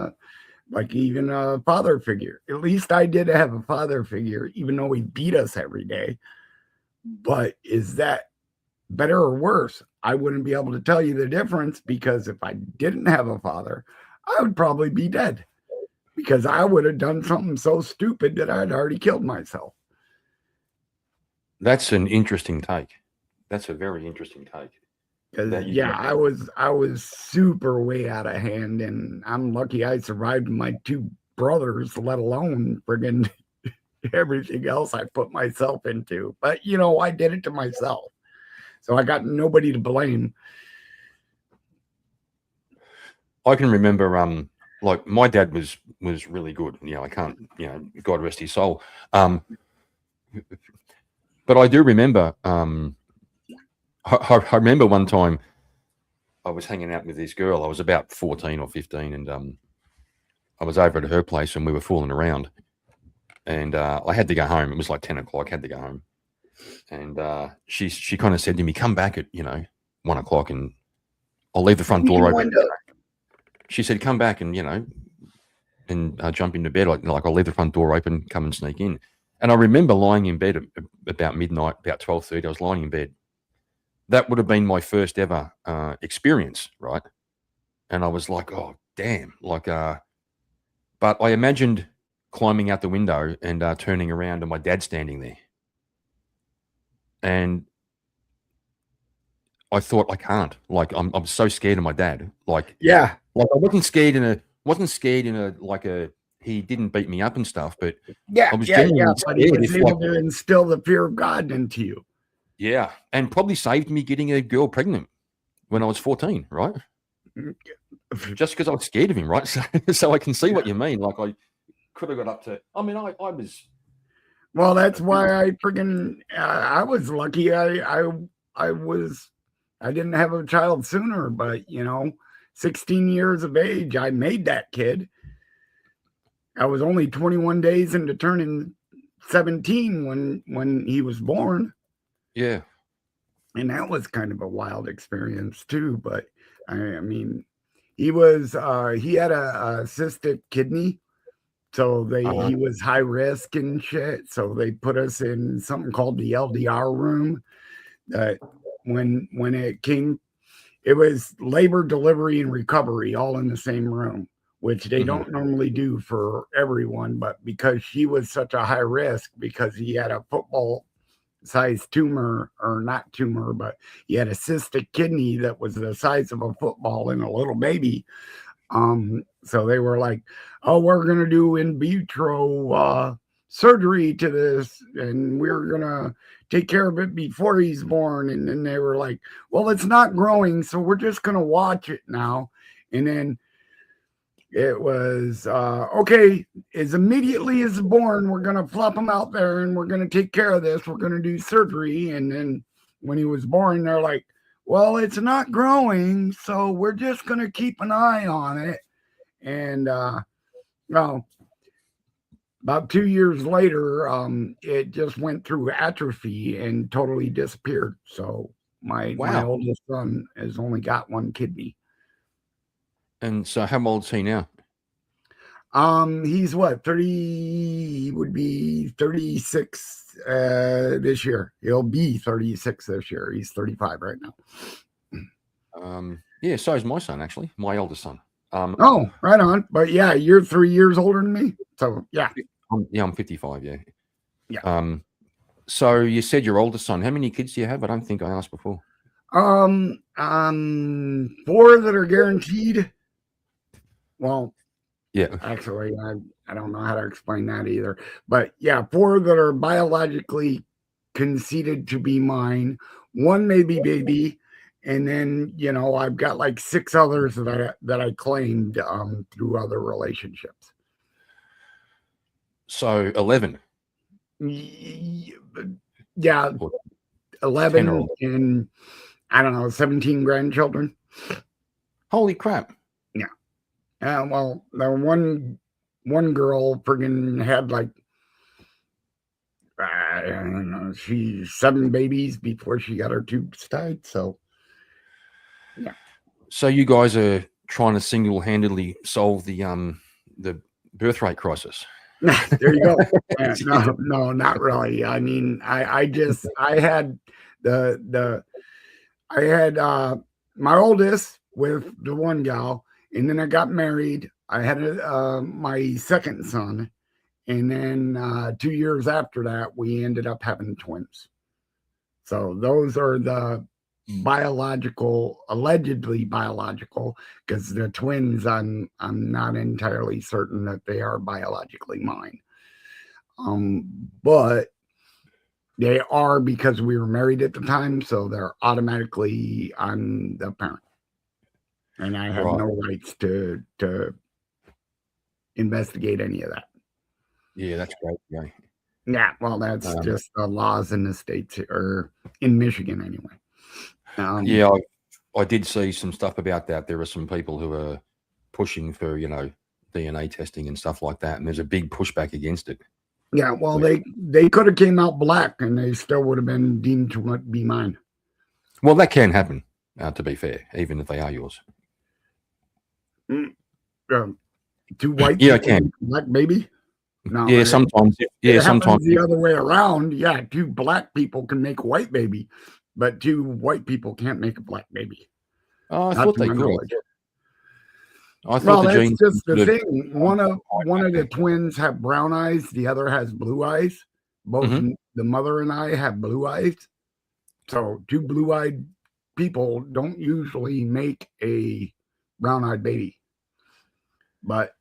even a father figure. At least I did have a father figure, even though he beat us every day. But is that better or worse? I wouldn't be able to tell you the difference, because if I didn't have a father, I would probably be dead, because I would have done something so stupid that I'd already killed myself. That's an interesting take. That's a very interesting take. I was super way out of hand, and I'm lucky I survived my two brothers, let alone friggin' everything else I put myself into. But I did it to myself, so I got nobody to blame. I can remember, like my dad was really good. I can't, God rest his soul. But I do remember, I remember one time I was hanging out with this girl. I was about 14 or 15, and I was over at her place, and we were fooling around. And I had to go home. It was like 10 o'clock. I had to go home. And she kind of said to me, "Come back at 1 o'clock, and I'll leave the front door open." She said, "Come back and jump into bed. Like I'll leave the front door open. Come and sneak in." And I remember lying in bed about midnight, about 12:30. I was lying in bed. That would have been my first ever experience, right? And I was like, "Oh, damn!" But I imagined climbing out the window and turning around, and my dad standing there. And I thought, I can't. I'm so scared of my dad. I wasn't scared in a he didn't beat me up and stuff, but I was genuinely but he scared was able to instill the fear of God into you. Yeah, and probably saved me getting a girl pregnant when I was 14, right? Just because I was scared of him, right? So I can see what you mean. Like I could have got up to. I mean, I was. Well, that's why I freaking I was lucky. I didn't have a child sooner, but 16 years of age, I made that kid. I was only 21 days into turning 17 when he was born. Yeah. And that was kind of a wild experience too. But I mean, he had a cystic kidney. So he was high risk and shit. So they put us in something called the LDR room. That when it came, it was labor, delivery, and recovery all in the same room, which they Mhm. don't normally do for everyone. But because she was such a high risk, because he had a football size tumor, or not tumor, but he had a cystic kidney that was the size of a football in a little baby. So they were like, oh, we're going to do in vitro surgery to this, and we're going to take care of it before he's born. And then they were like, well, it's not growing, so we're just going to watch it now. And then it was, okay, as immediately as born, we're going to flop him out there and we're going to take care of this. We're going to do surgery. And then when he was born, they're like, well, it's not growing, so we're just going to keep an eye on it. And, well, about 2 years later, it just went through atrophy and totally disappeared. So my Wow. oldest son has only got one kidney. And so how old is he now? He's what, 30? He would be 36 this year. He'll be 36 this year. He's 35 right now. Yeah, so is my son, actually, my eldest son. Oh, right on. But yeah, you're 3 years older than me. So yeah. I'm 55, yeah. Yeah. So you said your oldest son. How many kids do you have? I don't think I asked before. 4 that are guaranteed. Well, Yeah. actually, I don't know how to explain that either. But yeah, 4 that are biologically conceded to be mine. 1 maybe baby. And then, you know, I've got like 6 others that I claimed through other relationships. So 11. Yeah, 11 10 or- and I don't know, 17 grandchildren. Holy crap. Well, the one girl friggin' had like, I don't know, 7 babies before she got her tubes tied. So So you guys are trying to single-handedly solve the birth rate crisis. there you go. No, not really. I mean, I had my oldest with the one gal, and then I got married. I had my second son, and then 2 years after that, we ended up having twins. So those are the allegedly biological, because the twins, I'm not entirely certain that they are biologically mine. But they are, because we were married at the time, so they're automatically, I'm the parent. And I have no rights to investigate any of that. Yeah, that's great. Yeah. Yeah, well, that's just the laws in the states, or in Michigan anyway. Yeah, I did see some stuff about that. There are some people who are pushing for, you know, DNA testing and stuff like that, and there's a big pushback against it. Yeah, well, they could have came out black, and they still would have been deemed to be mine. Well, that can happen, to be fair, even if they are yours. 2 white Yeah, I people, can. black baby. No, Yeah, sometimes. Yeah, it happens sometimes. the other way around. Yeah, 2 black people can make a white baby, but 2 white people can't make a black baby. Oh, I Not thought to they my could. knowledge. I thought Well, the that's genes. just the could- thing. One of the twins have brown eyes. The other has blue eyes. Both the mother and I have blue eyes. So 2 blue-eyed people don't usually make a brown-eyed baby. But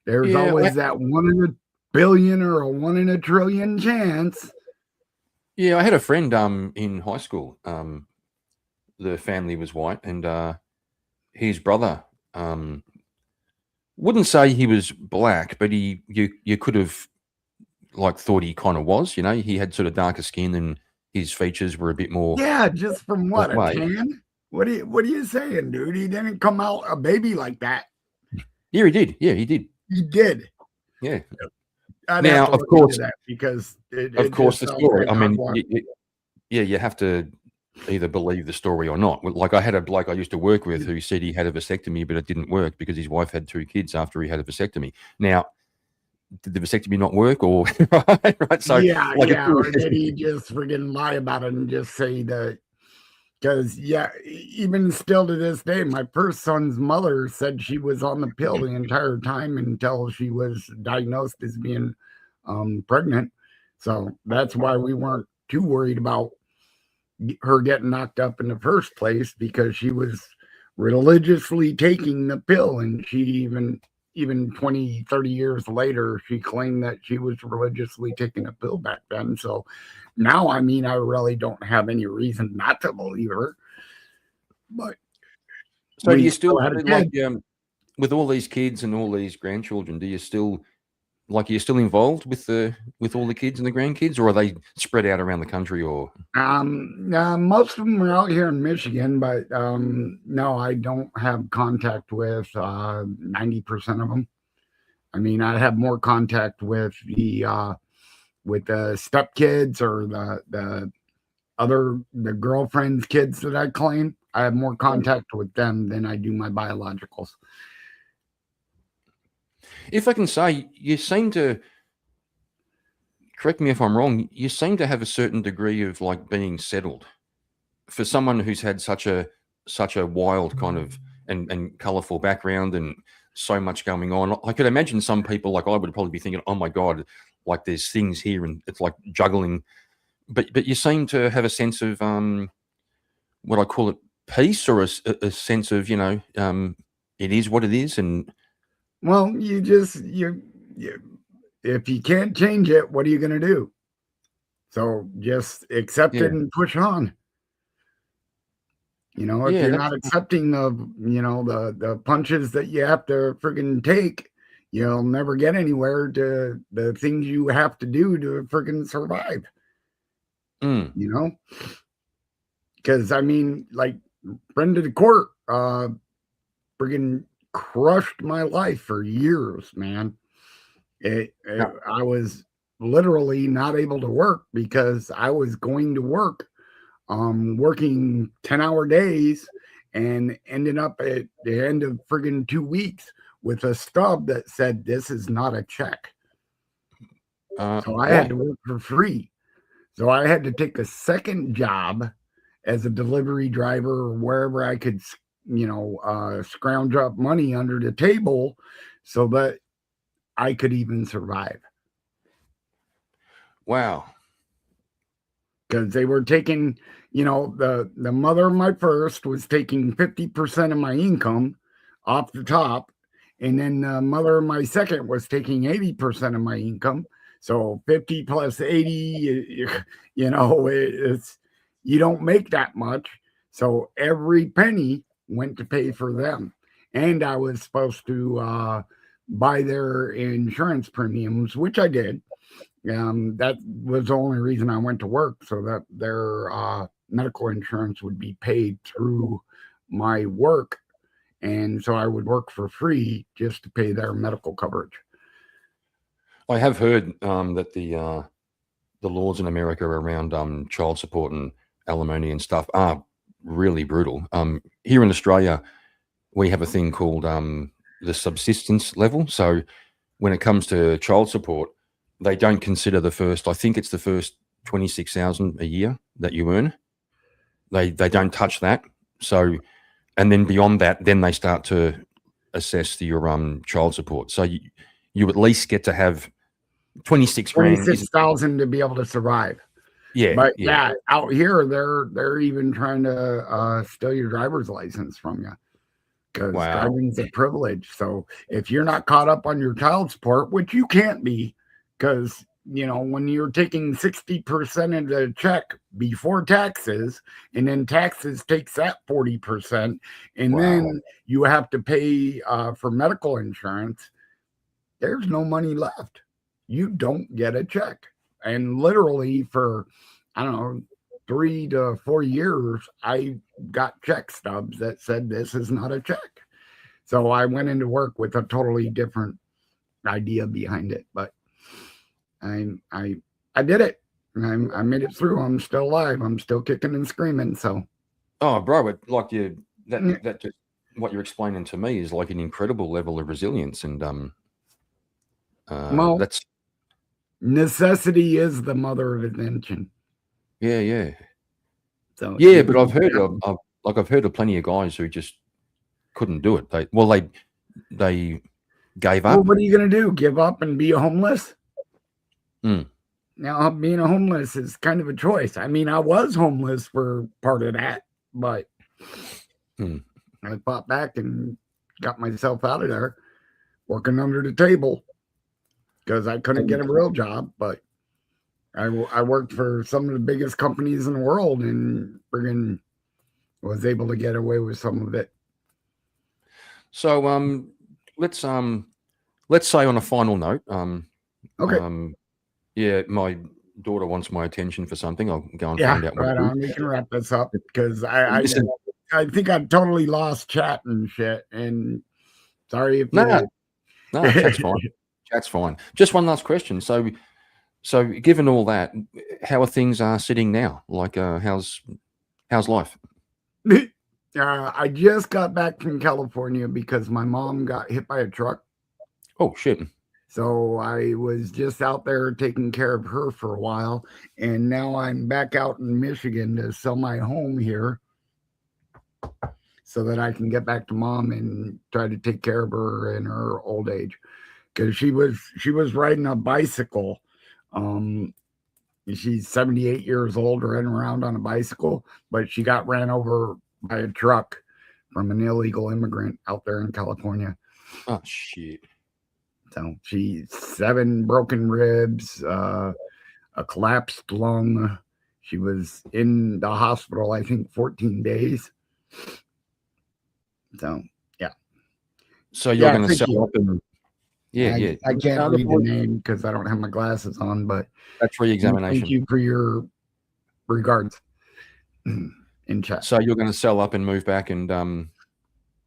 there's always that 1 in a billion or a 1 in a trillion chance. Yeah, I had a friend in high school. The family was white, and his brother wouldn't say he was black, but you could have like thought he kind of was. You know, he had sort of darker skin, and his features were a bit more. Yeah, just from what, that a way. tan? What are you saying, dude? He didn't come out a baby like that. Yeah, he did. Yeah, he did. He did. Yeah. I'd Now, have to of look course- into that, because Of course, the just sounds story. like I mean, hot water. you have to either believe the story or not. Like, I had a bloke I used to work with who said he had a vasectomy, but it didn't work because his wife had 2 kids after he had a vasectomy. Now, did the vasectomy not work, or right? So yeah, like, or did he just friggin' lie about it and just say that Because even still to this day, my first son's mother said she was on the pill the entire time until she was diagnosed as being pregnant. So that's why we weren't too worried about her getting knocked up in the first place, because she was religiously taking the pill. And she even 20, 30 years later, she claimed that she was religiously taking a pill back then. So now, I mean, I really don't have any reason not to believe her. But So do we you still had a like kid. with all these kids and all these grandchildren? Do you still like you're still involved with all the kids and the grandkids, or are they spread out around the country? Or Most of them are out here in Michigan, but no, I don't have contact with 90% of them. I mean, I have more contact with the stepkids or the girlfriend's kids that I claim. I have more contact with them than I do my biologicals. if I can say, you seem to, correct me if I'm wrong, you seem to have a certain degree of like being settled for someone who's had such a wild kind of and colorful background and so much going on. I could imagine some people, like I would probably be thinking, oh my God, like there's things here and it's like juggling. But you seem to have a sense of what I call it, peace, or a sense of, it is what it is. And Well, you if you can't change it, what are you going to do? So just accept Yeah. it and push on. If Yeah, you're that's- not accepting the punches that you have to friggin' take, you'll never get anywhere to the things you have to do to friggin' survive. Mm. Because I mean, like Brenda DeCourt, friggin' crushed my life for years, man. I was literally not able to work because I was going to work, working 10-hour days, and ended up at the end of friggin' 2 weeks with a stub that said, "This is not a check." So I had to work for free. So I had to take a second job as a delivery driver or wherever I could, scrounge up money under the table so that I could even survive. Wow. Because they were taking, the mother of my first was taking 50% of my income off the top. And then the mother of my second was taking 80% of my income. So 50 plus 80, it's, you don't make that much. So every penny went to pay for them. And I was supposed to buy their insurance premiums, which I did. That was the only reason I went to work, so that their medical insurance would be paid through my work. And so I would work for free just to pay their medical coverage. I have heard that the laws in America around child support and alimony and stuff are really brutal. Here in Australia, we have a thing called the subsistence level. So when it comes to child support, they don't consider I think it's the first 26,000 a year that you earn. They don't touch that. So, and then beyond that, then they start to assess your child support. So you at least get to have 26 grand. 26,000 to be able to survive. Yeah. But yeah, out here they're even trying to steal your driver's license from you. Because driving's a privilege. So if you're not caught up on your child support, which you can't be, because when you're taking 60% of the check before taxes, and then taxes takes that 40%, and then you have to pay for medical insurance, there's no money left. You don't get a check. And literally for, I don't know, 3 to 4 years, I got check stubs that said this is not a check. So I went into work with a totally different idea behind it, but I did it. I made it through. I'm still alive. I'm still kicking and screaming. So, bro, it, like that just what you're explaining to me is like an incredible level of resilience, and that's necessity is the mother of invention. Yeah. So Yeah, but I've heard I've heard of plenty of guys who just couldn't do it. They gave Well, up. what are you gonna do? Give up and be homeless? Mm. Now, being a homeless is kind of a choice. I mean, I was homeless for part of that, but I fought back and got myself out of there, working under the table because I couldn't get a real job. But I worked for some of the biggest companies in the world and friggin' was able to get away with some of it. So let's say on a final note, Okay. yeah, my daughter wants my attention for something. I'll go and Yeah, find out what right it is. on. We can wrap this up because I Listen, think I totally lost chat and shit. And sorry if no, you. no, chat's fine. Chat's fine. Just one last question. So given all that, how are things sitting now? Like, how's life? I just got back from California because my mom got hit by a truck. Oh shit. So I was just out there taking care of her for a while. And now I'm back out in Michigan to sell my home here so that I can get back to mom and try to take care of her in her old age. Because she was riding a bicycle. She's 78 years old, running around on a bicycle, but she got ran over by a truck from an illegal immigrant out there in California. Oh shit. So she's 7 broken ribs, a collapsed lung. She was in the hospital, I think, 14 days. So yeah. So you're going to thank sell you. up and yeah. I can't read the name because I don't have my glasses on, but That's re-examination. thank you for your regards in chat. So you're going to sell up and move back and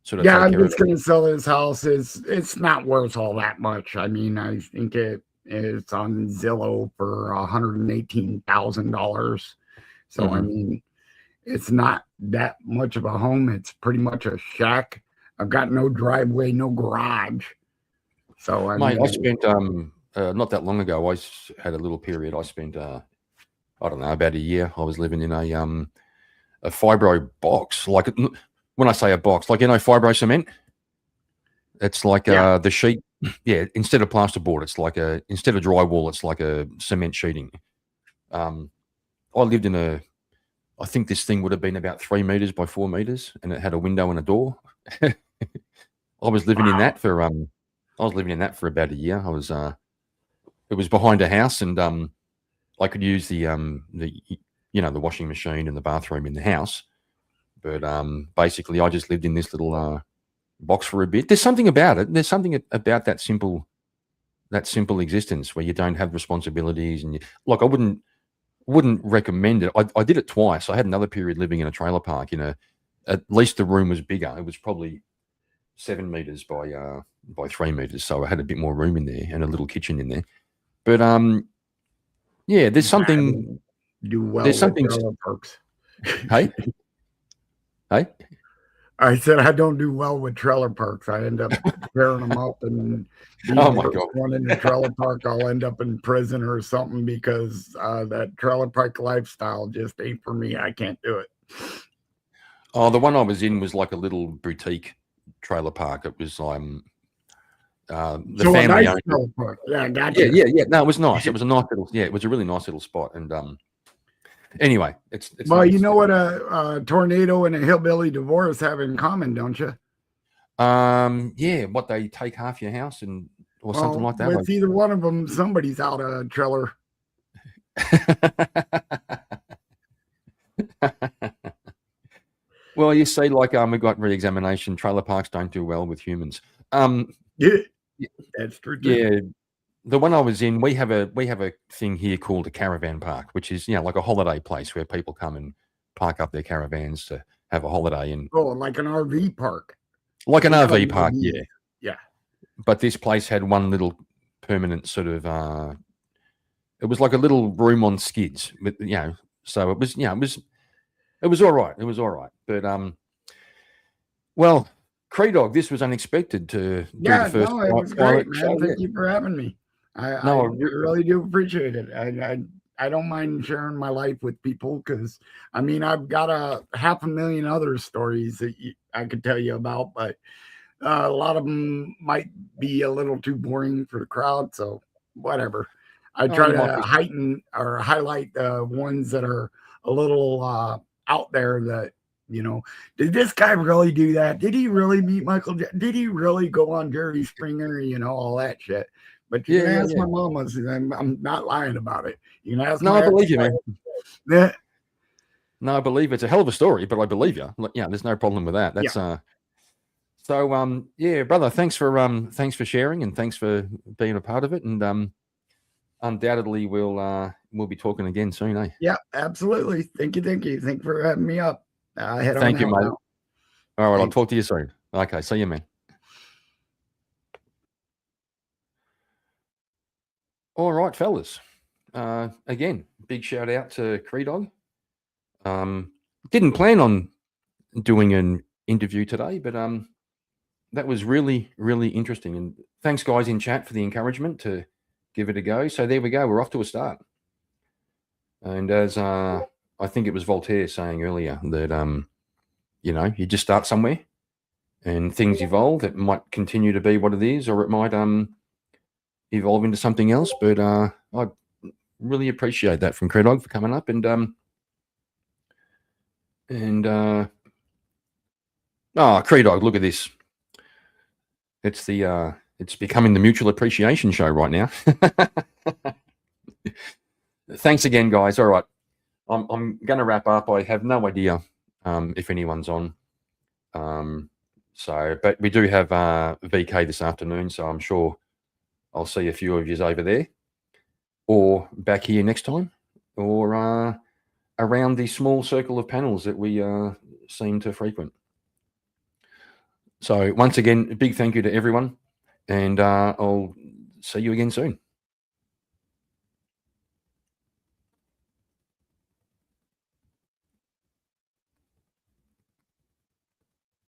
sort of Yeah, take I'm care of just going to sell this house. It's not worth all that much. I mean, I think it's on Zillow for $118,000. So I mean, it's not that much of a home. It's pretty much a shack. I've got no driveway, no garage. So I Mate, mean, I spent not that long ago. I had a little period. I spent I don't know, about a year. I was living in a fibro box. Like, when I say a box, like, fibro cement. It's like the sheet. Yeah, instead of plasterboard, it's like instead of drywall, it's like a cement sheeting. I lived in I think this thing would have been about 3 meters by 4 meters, and it had a window and a door. I was living in that for about a year. It was behind a house, and I could use the washing machine and the bathroom in the house. But basically, I just lived in this little box for a bit. There's something about it. There's something about that simple existence where you don't have responsibilities, and I wouldn't recommend it. I did it twice. I had another period living in a trailer park. At least the room was bigger. It was probably 7 meters by 3 meters, so I had a bit more room in there and a little kitchen in there. But yeah, there's something. Do well. There's something. Trailer parks. Hey. I said I don't do well with trailer parks. I end up tearing them up, and Oh my God. one in the trailer park, I'll end up in prison or something because that trailer park lifestyle just ain't for me. I can't do it. Oh, the one I was in was like a little boutique trailer park. It was the family owned trailer park. Yeah, gotcha. Yeah. No, it was nice. It was a nice little. Yeah, it was a really nice little spot. And anyway, it's well, you know what a tornado and a hillbilly divorce have in common, don't you? Yeah, what, they take half your house or something like that. With either one of them, somebody's out a trailer. Well, you see, like, we got re-examination. Trailer parks don't do well with humans. Yeah, that's true. Yeah, the one I was in, we have a thing here called a caravan park, which is like a holiday place where people come and park up their caravans to have a holiday. And like an RV park. Like an RV park, yeah. Yeah. But this place had one little permanent sort of it was like a little room on skids, but so it was it was all right. It was all right. But well, Creedog, this was unexpected to do the first. No, it was great, man. Thank you for having me. I really do appreciate it. I don't mind sharing my life with people because, I mean, I've got 500,000 other stories that I could tell you about, but a lot of them might be a little too boring for the crowd. So whatever. I Oh, try you might to be. heighten or highlight the ones that are a little out there that, did this guy really do that? Did he really meet Michael? Did he really go on Jerry Springer? All that shit. But you Yeah, can yeah, ask yeah. my mama. I'm not lying about it. You can ask No, my I believe you, man. Yeah. No, I believe it's a hell of a story, but I believe you. Yeah, there's no problem with that. That's So yeah, brother, thanks for sharing and thanks for being a part of it. And undoubtedly we'll be talking again soon, eh? Yeah, absolutely. Thank you. Thank you. Thank you for having me up. Head on Thank you, out mate. now. All right, I'll Thanks. talk to you soon. Okay, see you, man. All right, fellas. Again, big shout out to Creedog. Didn't plan on doing an interview today, but that was really, really interesting. And thanks, guys, in chat for the encouragement to give it a go. So there we go. We're off to a start. And as I think it was Voltaire saying earlier that you just start somewhere and things evolve. It might continue to be what it is, or it might evolve into something else. But I really appreciate that from Creedog for coming up Creedog, look at this. It's becoming the mutual appreciation show right now. Thanks again, guys. All right. I'm going to wrap up. I have no idea if anyone's on. But we do have VK this afternoon, so I'm sure I'll see a few of you over there or back here next time or around the small circle of panels that we seem to frequent. So once again, a big thank you to everyone, and I'll see you again soon.